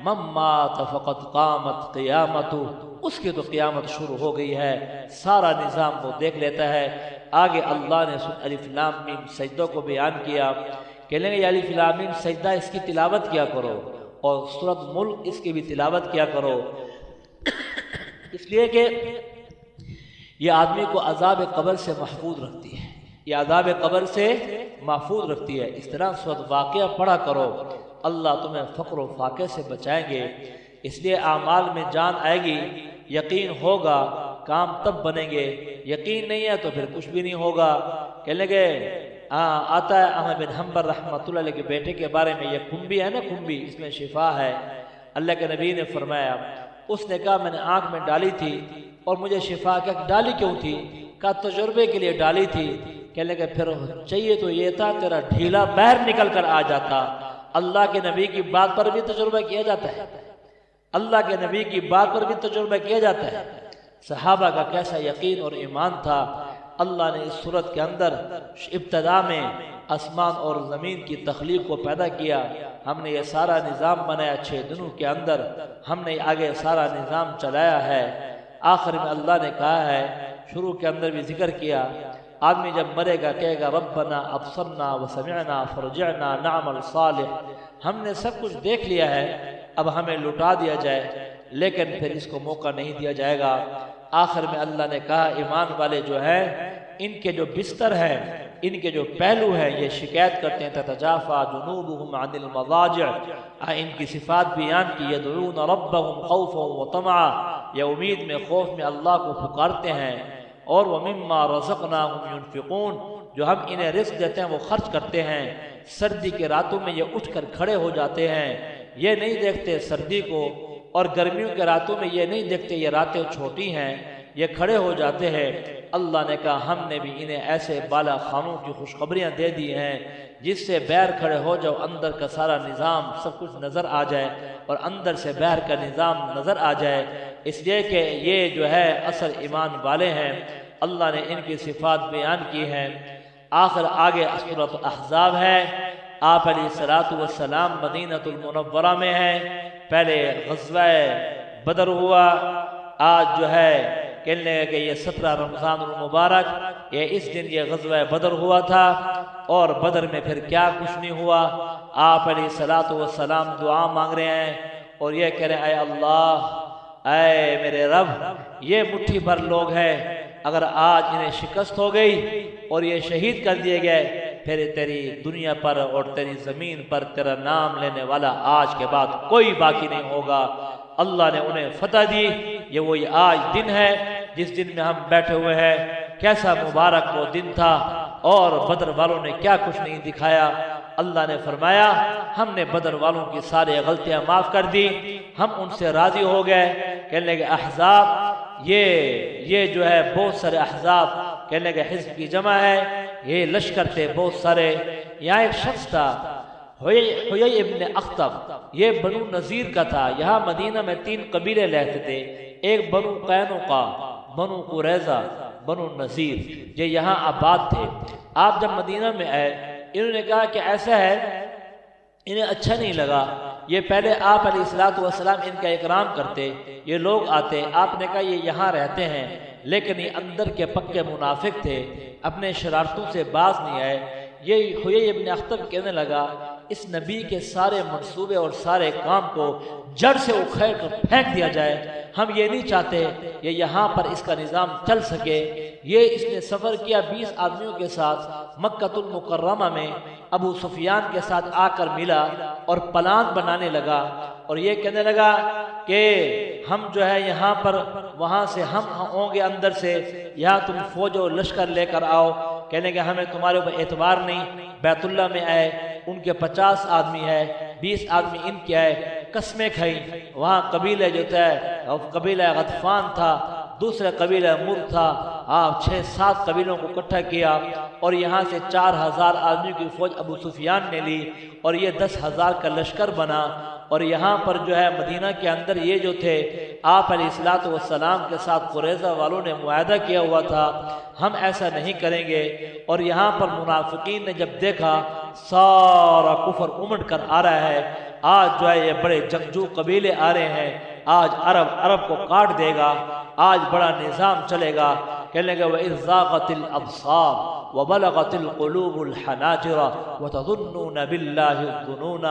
من مات فقد قامت قیامت، اس کی تو قیامت شروع ہو گئی ہے، سارا نظام وہ دیکھ لیتا ہے۔ آگے اللہ نے الف لام میم سجدوں کو بیان کیا، کہنے لگے الف لام میم سجدہ اس کی تلاوت کیا کرو، اور سورۃ ملک اس کی بھی تلاوت کیا کرو، اس لیے کہ یہ آدمی کو عذاب قبر سے محفوظ رکھتی ہے، یہ عذاب قبر سے محفوظ رکھتی ہے۔ اس طرح سورۃ واقعہ پڑھا کرو، اللہ تمہیں فقر و فاقے سے بچائیں گے۔ اس لیے اعمال میں جان آئے گی، یقین ہوگا کام تب بنیں گے، یقین نہیں ہے تو پھر کچھ بھی نہیں ہوگا۔ کہنے لگے آتا ہے احمد بن حنبل رحمۃ اللہ علیہ کے بیٹے کے بارے میں، یہ کھمبی ہے نا، کھمبی اس میں شفا ہے۔ اللہ کے نبی نے فرمایا، اس نے کہا میں نے آنکھ میں ڈالی تھی اور مجھے شفا، کیا ڈالی کیوں تھی؟ کہا تجربے کے لیے ڈالی تھی۔ کہنے لگے پھر چاہیے تو یہ تھا تیرا ڈھیلا باہر نکل کر آ جاتا۔ اللہ کے نبی کی بات پر بھی تجربہ کیا جاتا ہے، اللہ کے نبی کی بات پر بھی تجربہ کیا جاتا ہے۔ صحابہ کا کیسا یقین اور ایمان تھا۔ اللہ نے اس صورت کے اندر ابتدا میں آسمان اور زمین کی تخلیق کو پیدا کیا، ہم نے یہ سارا نظام بنایا 6 دنوں کے اندر، ہم نے آگے سارا نظام چلایا ہے۔ آخر میں اللہ نے کہا ہے، شروع کے اندر بھی ذکر کیا، آدمی جب مرے گا کہے گا ربنا ابصرنا وسمعنا فرجعنا نعمل صالح، ہم نے سب کچھ دیکھ لیا ہے، اب ہمیں لٹا دیا جائے، لیکن پھر اس کو موقع نہیں دیا جائے گا۔ آخر میں اللہ نے کہا ایمان والے جو ہیں، ان کے جو بستر ہیں، ان کے جو پہلو ہیں، یہ شکایت کرتے ہیں تتجافا جنوبهم عن المضاجع، ان کی صفات بیان کی، یدعون ربهم خوفا وطمعا، یہ امید میں خوف میں اللہ کو پکارتے ہیں، اور وَمِمَّا رَزَقْنَاهُمْ يُنْفِقُونَ، جو ہم انہیں رزق دیتے ہیں وہ خرچ کرتے ہیں۔ سردی کے راتوں میں یہ اٹھ کر کھڑے ہو جاتے ہیں، یہ نہیں دیکھتے سردی کو، اور گرمیوں کے راتوں میں یہ نہیں دیکھتے یہ راتیں چھوٹی ہیں، یہ کھڑے ہو جاتے ہیں۔ اللہ نے کہا ہم نے بھی انہیں ایسے بالا خانوں کی خوشخبریاں دے دی ہیں جس سے باہر کھڑے ہو جاؤ، اندر کا سارا نظام سب کچھ نظر آ جائے، اور اندر سے باہر کا نظام نظر آ جائے۔ اس لیے کہ یہ جو ہے اصل ایمان والے ہیں، اللہ نے ان کی صفات بیان کی ہیں۔ آخر آگے سورۃ احزاب ہے، آپ علیہ السلام مدینہ المنورہ میں ہیں، پہلے غزوہ بدر ہوا، آج جو ہے کہنے لگے کہ یہ 17 رمضان المبارک، یہ اس دن یہ غزوہ بدر ہوا تھا، اور بدر میں پھر کیا کچھ نہیں ہوا۔ آپ علیہ السلام دعا مانگ رہے ہیں، اور یہ کہہ رہے ہیں اے اللہ، اے میرے رب، یہ مٹھی بھر لوگ ہیں، اگر آج انہیں شکست ہو گئی اور یہ شہید کر دیے گئے، پھر تیری دنیا پر اور تیری زمین پر تیرا نام لینے والا آج کے بعد کوئی باقی نہیں ہوگا۔ اللہ نے انہیں فتح دی، یہ وہی آج دن ہے جس دن میں ہم بیٹھے ہوئے ہیں۔ کیسا مبارک وہ دن تھا، اور بدر والوں نے کیا کچھ نہیں دکھایا۔ اللہ نے فرمایا ہم نے بدر والوں کی سارے غلطیاں معاف کر دی، ہم ان سے راضی ہو گئے۔ کہنے لگے احزاب، یہ جو ہے بہت سارے احزاب، کہنے لگے حزب کی جمع ہے، یہ لشکر تھے بہت سارے۔ یہاں ایک شخص تھا حیی ابن اخطب، یہ بنو نذیر کا تھا۔ یہاں مدینہ میں 3 قبیلے رہتے تھے، ایک بنو قینقاع، بنو قریظہ، بنو نذیر، یہ یہاں آباد تھے۔ آپ جب مدینہ میں آئے، انہوں نے کہا کہ ایسا ہے، انہیں اچھا نہیں لگا، یہ پہلے آپ علیہ السلام ان کا اکرام کرتے، یہ لوگ آتے، آپ نے کہا یہ یہاں رہتے ہیں، لیکن یہ اندر کے پکے منافق تھے، اپنے شرارتوں سے باز نہیں آئے۔ یہ حیی ابن اخطب کہنے لگا اس نبی کے سارے منصوبے اور سارے کام کو جڑ سے اکھیڑ کر پھینک دیا جائے، ہم یہ نہیں چاہتے یہ یہاں پر اس کا نظام چل سکے۔ یہ اس نے سفر کیا 20 آدمیوں کے ساتھ مکہ المکرمہ میں، ابو سفیان کے ساتھ آ کر ملا اور پلان بنانے لگا، اور یہ کہنے لگا کہ ہم جو ہے یہاں پر، وہاں سے ہم ہوں گے اندر سے، یہاں تم فوج و لشکر لے کر آؤ۔ کہنے کہ ہمیں تمہارے اوپر اعتبار نہیں۔ بیت اللہ میں آئے، ان کے 50 آدمی ہے، 20 آدمی ان کے آئے، قسمیں کھائیں۔ وہاں قبیلہ جو تھا، قبیلہ غطفان تھا، دوسرے قبیلہ مر تھا، آپ 6-7 قبیلوں کو اکٹھا کیا، اور یہاں سے 4000 آدمی کی فوج ابو سفیان نے لی، اور یہ 10,000 کا لشکر بنا۔ اور یہاں پر جو ہے مدینہ کے اندر یہ جو تھے، آپ علیہ السلام کے ساتھ قریظہ والوں نے معاہدہ کیا ہوا تھا ہم ایسا نہیں کریں گے، اور یہاں پر منافقین نے جب دیکھا سارا کفر امڑ کر آ رہا ہے، آج جو ہے یہ بڑے جنگجو قبیلے آ رہے ہیں، آج عرب کو کاٹ دے گا، آج بڑا نظام چلے گا۔ کہنے لگے وَإِذْ زَاغَتِ الْأَبْصَارُ وَبَلَغَتِ الْقُلُوبُ الْحَنَاجِرَ وَتَظُنُّونَ بِاللَّهِ الظُّنُونَ۔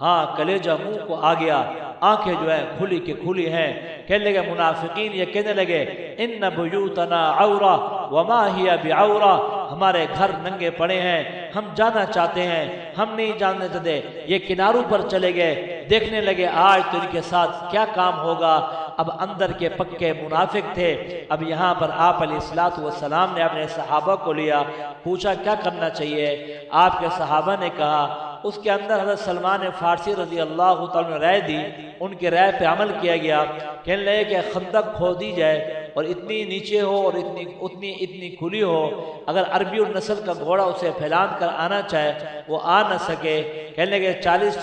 ہاں کلیجہ منہ کو آ گیا، آنکھیں جو ہے کھلی کی کھلی ہیں۔ کہنے لگے منافقین یہ کہنے لگے اِنَّ بُيُوتَنَا عَوْرَةٌ وَمَا هِيَ بِعَوْرَةٍ، ہمارے گھر ننگے پڑے ہیں، ہم جانا چاہتے ہیں، ہم نہیں جاننے چاہتے۔ یہ کناروں پر چلے گئے، دیکھنے لگے آج تو ان کے ساتھ کیا کام ہوگا۔ اب اندر کے پکے منافق تھے۔ اب یہاں پر آپ علیہ السلام نے اپنے صحابہ کو لیا، پوچھا کیا کرنا چاہیے۔ آپ کے صحابہ نے کہا، اس کے اندر حضرت سلمان فارسی رضی اللہ تعالیٰ نے رائے دی، ان کے رائے پہ عمل کیا گیا۔ کہنے لگے کہ خندق کھودی جائے اور اتنی نیچے ہو اور اتنی کھلی ہو، اگر عربی النسل کا گھوڑا اسے پھیلان کر آنا چاہے وہ آ نہ سکے۔ کہنے لگے 40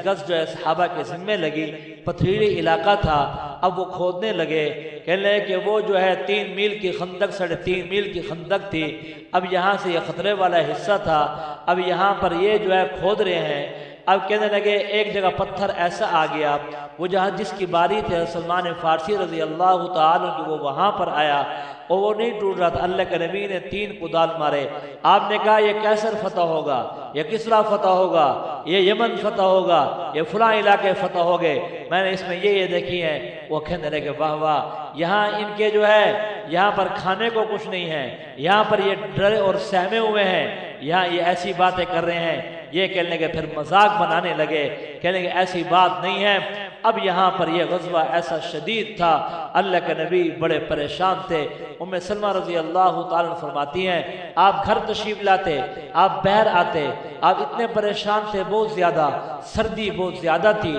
گز جو ہے صحابہ کے ذمے لگی، پتھریلی علاقہ تھا، اب وہ کھودنے لگے۔ کہنے لگے کہ وہ جو ہے 3 میل کی خندق، 3.5 میل کی خندق تھی۔ اب یہاں سے یہ خطرے والا حصہ تھا، اب یہاں پر یہ جو ہے کھود رہے ہیں۔ اب کہنے لگے ایک جگہ پتھر ایسا آ گیا، وہ جہاں جس کی باری تھے سلمان فارسی رضی اللہ تعالیٰ کی، وہ وہاں پر آیا اور وہ نہیں ٹوٹ رہا تھا۔ اللہ کے نبی نے 3 کدال مارے۔ آپ نے کہا یہ کیسر فتح ہوگا، یہ کسرا فتح ہوگا، یہ یمن فتح ہوگا، یہ فلاں علاقے فتح ہو گئے، میں نے اس میں یہ دیکھی ہے۔ وہ کہنے لگے واہ واہ، یہاں ان کے جو ہے یہاں پر کھانے کو کچھ نہیں ہے، یہاں پر یہ ڈرے اور سہمے ہوئے ہیں، یہاں یہ ایسی باتیں کر رہے ہیں۔ یہ کہنے لگے، پھر مذاق بنانے لگے، کہنے لگے ایسی بات نہیں ہے۔ اب یہاں پر یہ غزوہ ایسا شدید تھا، اللہ کے نبی بڑے پریشان تھے۔ ام سلمہ رضی اللہ تعالیٰ فرماتی ہیں آپ گھر تشریف لاتے، آپ باہر آتے، آپ اتنے پریشان تھے، بہت زیادہ سردی بہت زیادہ تھی،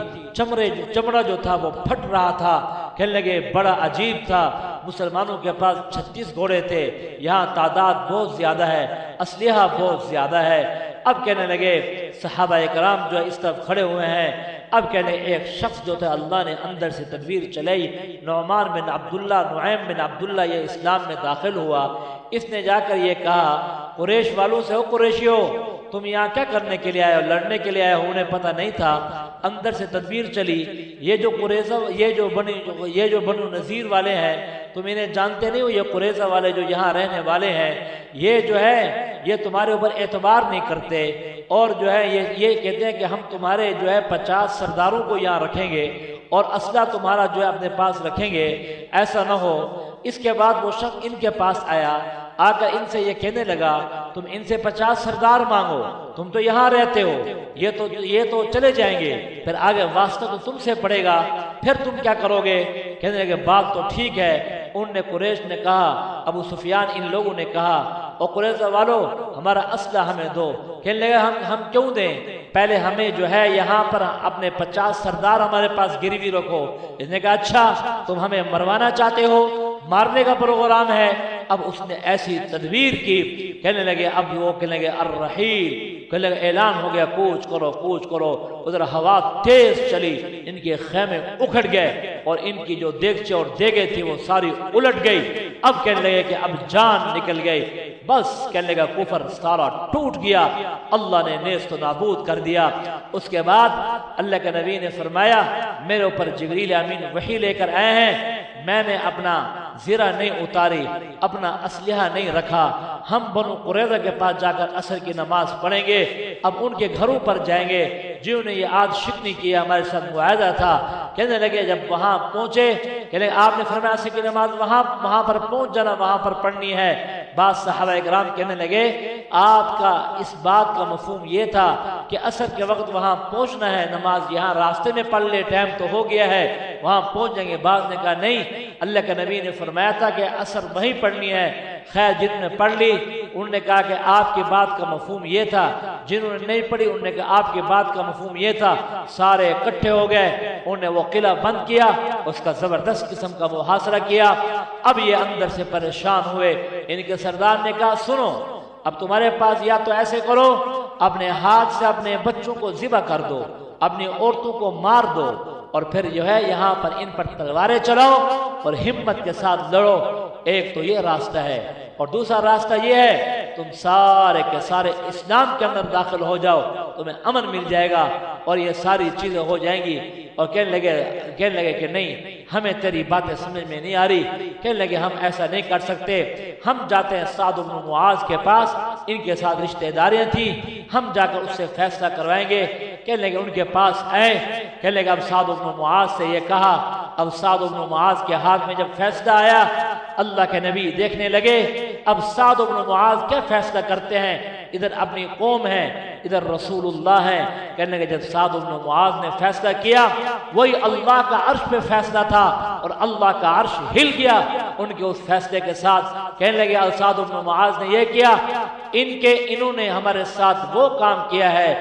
چمڑا جو تھا وہ پھٹ رہا تھا۔ کہنے لگے بڑا عجیب تھا، مسلمانوں کے پاس 36 گھوڑے تھے، یہاں تعداد بہت زیادہ ہے، اسلحہ بہت زیادہ ہے۔ اب کہنے لگے صحابہ اکرام جو اس طرف کھڑے ہوئے ہیں، اب کہنے ایک شخص جو تھا اللہ نے اندر سے تدبیر چلائی، نعیم بن عبداللہ یہ اسلام میں داخل ہوا۔ اس نے جا کر یہ کہا قریش والوں سے، قریشیو تم یہاں کیا کرنے کے لیے آئے ہو؟ لڑنے کے لیے آئے ہو؟ انہیں پتہ نہیں تھا۔ اندر سے تدبیر چلی، یہ جو بنو نذیر والے ہیں تم انہیں جانتے نہیں ہو، یہ قریظہ والے جو یہاں رہنے والے ہیں، یہ جو ہے یہ تمہارے اوپر اعتبار نہیں کرتے، اور جو ہے یہ کہتے ہیں کہ ہم تمہارے جو ہے 50 سرداروں کو یہاں رکھیں گے اور اسلحہ تمہارا جو ہے اپنے پاس رکھیں گے، ایسا نہ ہو۔ اس کے بعد وہ شخص ان کے پاس آیا، آ کر ان سے یہ کہنے لگا تم ان سے 50 سردار مانگو، تم تو یہاں رہتے ہو، یہ تو چلے جائیں گے، پھر آگے واسطہ تو تم سے پڑے گا، پھر تم کیا کرو گے؟ کہنے لگے بات تو ٹھیک ہے۔ ان نے قریش نے کہا، ابو سفیان ان لوگوں نے کہا او قریظہ والو ہمارا اسلحہ ہمیں دو۔ کہنے لگے ہم کیوں دیں؟ پہلے ہمیں جو ہے یہاں پر اپنے 50 سردار ہمارے پاس گروی رکھو۔ اس نے کہا اچھا تم ہمیں مروانا چاہتے ہو، مارنے کا پروگرام ہے۔ اب اس نے ایسی تدبیر کی، کہنے لگے اب وہ کہنے لگے الرحیل، کہنے لگے اعلان ہو گیا کوچ کرو۔ ادھر ہوا تیز چلی، ان کے خیمے اکھڑ گئے اور ان کی جو دیگچے اور دیگیں تھی وہ ساری الٹ گئی۔ اب کہنے لگے کہ اب جان نکل گئی، بس کہنے لگا کفر سارا ٹوٹ گیا، اللہ نے نیست و نابود کر دیا۔ اس کے بعد اللہ کے نبی نے فرمایا میرے اوپر جبریل امین وحی لے کر آئے ہیں، میں نے اپنا زرہ نہیں اتاری، اپنا اسلحہ نہیں رکھا، ہم بنو قریظہ کے پاس جا کر عصر کی نماز پڑھیں گے، اب ان کے گھروں پر جائیں گے جنہوں نے یہ عاد شکنی کیا، ہمارے ساتھ معاہدہ تھا۔ کہنے لگے جب وہاں پہنچے، کہنے آپ نے فرمایا عصر کی نماز وہاں پر پہنچ جانا، وہاں پر پڑھنی ہے۔ بعض صحابہ اکرام کہنے لگے آپ کا اس بات کا مفہوم یہ تھا کہ عصر کے وقت وہاں پہنچنا ہے، نماز یہاں راستے میں پڑھ لے، ٹائم تو ہو گیا ہے، وہاں پہنچ جائیں گے۔ بعض نے کہا نہیں، اللہ کے نبی نے فرمایا تھا کہ عصر وہیں پڑھنی ہے۔ خیر جن نے پڑھ لی انہوں نے کہا کہ آپ کی بات کا مفہوم یہ تھا، جنہوں نے نہیں پڑھی انہوں نے کہا آپ کی بات کا مفہوم یہ تھا۔ سارے اکٹھے ہو گئے، انہوں نے وہ قلعہ بند کیا، اس کا زبردست قسم کا محاصرہ کیا۔ اب یہ اندر سے پریشان ہوئے، ان کے سردار نے کہا سنو اب تمہارے پاس یا تو ایسے کرو اپنے ہاتھ سے اپنے بچوں کو ذبح کر دو، اپنی عورتوں کو مار دو، اور پھر جو ہے یہاں پر ان پر تلواریں چلاؤ اور ہمت کے ساتھ لڑو۔ ایک تو یہ راستہ ہے، اور دوسرا راستہ یہ ہے تم سارے کے سارے اسلام کے اندر داخل ہو جاؤ، تمہیں امن مل جائے گا اور یہ ساری چیزیں ہو جائیں گی۔ اور کہنے لگے کہ نہیں، ہمیں تیری باتیں سمجھ میں نہیں آ رہی۔ کہنے لگے ہم ایسا نہیں کر سکتے، ہم جاتے ہیں سعد بن معاذ کے پاس، ان کے ساتھ رشتہ داریاں تھیں، ہم جا کر اس سے فیصلہ کروائیں گے۔ کہنے لگے ان کے پاس آئے، کہنے لگے اب سعد بن معاذ سے یہ کہا۔ اب سعد بن معاذ کے ہاتھ میں جب فیصلہ آیا، اللہ کے نبی دیکھنے لگے اب سعد بن معاذ کیا فیصلہ کرتے ہیں، ادھر اپنی قوم ہے، ادھر رسول اللہ ہے۔ کہنے لگے جب سعد بن معاذ نے فیصلہ کیا، وہی اللہ کا عرش پہ فیصلہ تھا اور اللہ کا عرش ہل گیا ان کے اس فیصلے کے ساتھ۔ کہنے لگے سعد بن معاذ نے یہ کیا، انہوں نے ہمارے ساتھ وہ کام کیا ہے،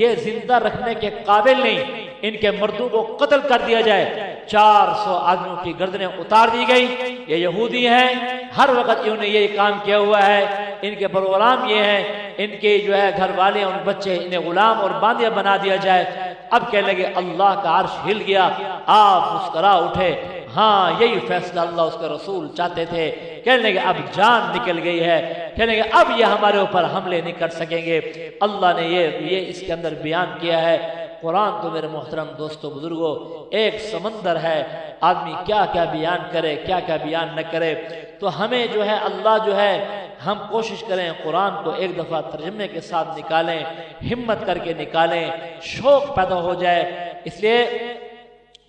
یہ زندہ رکھنے کے قابل نہیں، ان کے مردوں کو قتل کر دیا جائے۔ 400 آدمیوں کی گردنیں اتار دی گئی۔ یہ یہودی ہیں، ہر وقت انہوں نے یہ کام کیا ہوا ہے، ان کے پروگرام یہ ہیں، ان کے جو ہے گھر والے اور بچے انہیں غلام اور باندیا بنا دیا جائے۔ اب کہنے لگے اللہ کا عرش ہل گیا، آپ مسکرا اٹھے، ہاں یہی فیصلہ اللہ اس کے رسول چاہتے تھے۔ کہنے لگے اب جان نکل گئی ہے، کہنے لگے اب یہ ہمارے اوپر حملے نہیں کر سکیں گے۔ اللہ نے یہ اس کے اندر بیان کیا ہے۔ قرآن تو میرے محترم دوستو بزرگوں ایک سمندر ہے، آدمی کیا کیا بیان کرے، کیا کیا بیان نہ کرے۔ تو ہمیں جو ہے اللہ جو ہے، ہم کوشش کریں قرآن کو ایک دفعہ ترجمے کے ساتھ نکالیں، ہمت کر کے نکالیں، شوق پیدا ہو جائے۔ اس لیے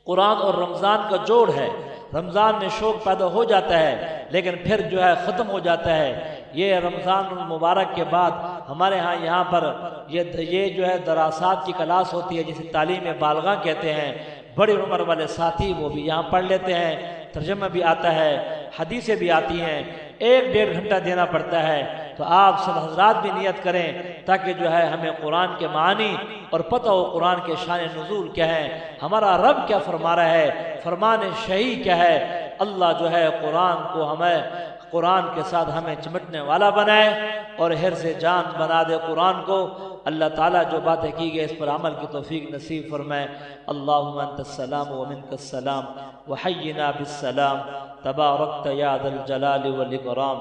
قرآن اور رمضان کا جوڑ ہے، رمضان میں شوق پیدا ہو جاتا ہے لیکن پھر جو ہے ختم ہو جاتا ہے۔ یہ رمضان المبارک کے بعد ہمارے ہاں یہاں پر یہ جو ہے دراسات کی کلاس ہوتی ہے جسے تعلیم بالغاں کہتے ہیں۔ بڑی عمر والے ساتھی وہ بھی یہاں پڑھ لیتے ہیں، ترجمہ بھی آتا ہے، حدیثیں بھی آتی ہیں، 1-1.5 گھنٹہ دینا پڑتا ہے۔ تو آپ سب حضرات بھی نیت کریں تاکہ جو ہے ہمیں قرآن کے معانی اور پتہ ہو قرآن کے شان نزول کیا ہے، ہمارا رب کیا فرما رہا ہے، فرمان شہی کیا ہے۔ اللہ جو ہے قرآن کو قرآن کے ساتھ ہمیں چمٹنے والا بنائے اور حرص جان بنا دے قرآن کو۔ اللہ تعالیٰ جو باتیں کی گئی اس پر عمل کی توفیق نصیب فرمائے۔ اللہم انت السلام و منک السلام وحینا بالسلام تبارکت یا ذا الجلال والاکرام۔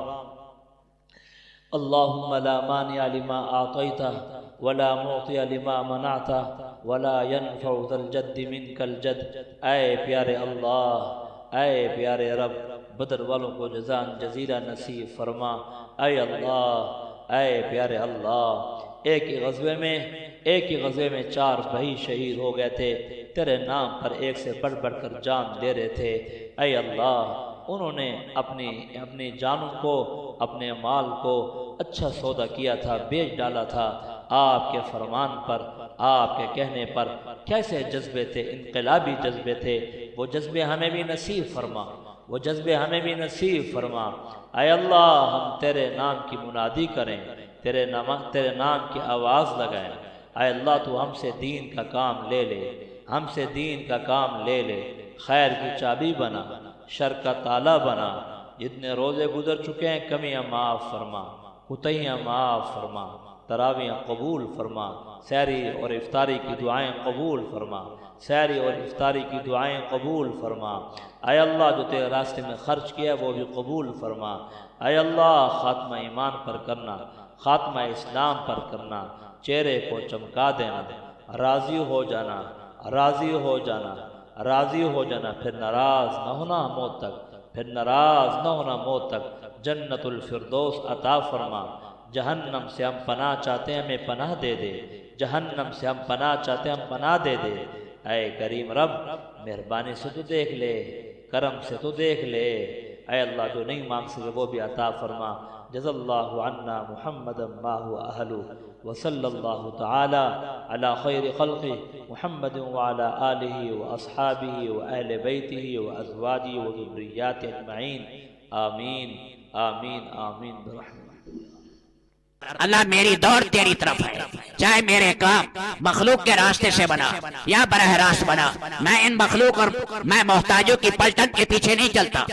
اللہم لا مانع لما اعطیت ولا معطی لما منعت ولا ينفع ذا الجد منک الجد۔ اے پیارے اللہ، اے پیارے رب، بدر والوں کو جزاء جزیلہ نصیب فرما۔ اے اللہ، اے پیارے اللہ، ایک ہی غزوے میں 4 بھائی شہید ہو گئے تھے، تیرے نام پر ایک سے بڑھ کر جان دے رہے تھے۔ اے اللہ، انہوں نے اپنی جانوں کو، اپنے مال کو اچھا سودا کیا تھا، بیچ ڈالا تھا آپ کے فرمان پر، آپ کے کہنے پر۔ کیسے جذبے تھے، انقلابی جذبے تھے، وہ جذبے ہمیں بھی نصیب فرما، وہ جذبے ہمیں بھی نصیب فرما۔ اے اللہ، ہم تیرے نام کی منادی کریں، تیرے نام کی آواز لگائیں۔ اے اللہ، تو ہم سے دین کا کام لے لے، ہم سے دین کا کام لے لے، خیر کی چابی بنا، شر کا تالا بنا۔ جتنے روزے گزر چکے ہیں کمیاں معاف فرما، کوتاہیاں معاف فرما، تراویاں قبول فرما، سحری اور افطاری کی دعائیں قبول فرما، سحری اور افطاری کی دعائیں قبول فرما۔ اے اللہ، جو تیرے راستے میں خرچ کیا وہ بھی قبول فرما۔ اے اللہ، خاتمہ ایمان پر کرنا، خاتمہ اسلام پر کرنا، چہرے کو چمکا دینا، راضی ہو جانا، راضی ہو جانا، راضی ہو جانا، پھر ناراض نہ ہونا موت تک، پھر ناراض نہ ہونا موت تک۔ جنت الفردوس عطا فرما۔ جہنم سے ہم پناہ چاہتے ہیں، ہمیں پناہ دے دے، جہنم سے ہم پناہ چاہتے ہیں، ہم پناہ دے دے۔ اے کریم رب، مہربانی سے تو دیکھ لے، کرم سے تو دیکھ لے۔ اے اللہ، جو نہیں مانگ سکے وہ بھی عطا فرما۔ جزا اللہ عنا محمد ما هو اہلہ وصلی اللہ تعالی علی خیر خلق محمد وعلی آلہ واصحابہ واہل بیتہ وازواجہ وذریاتہ اجمعین، آمین آمین آمین برحمتہ۔ اللہ میری دوڑ تیری طرف ہے، چاہے میرے کام مخلوق کے راستے سے بنا یا براہ راست بنا، میں ان مخلوق اور میں محتاجوں کی پلٹن کے پیچھے نہیں چلتا۔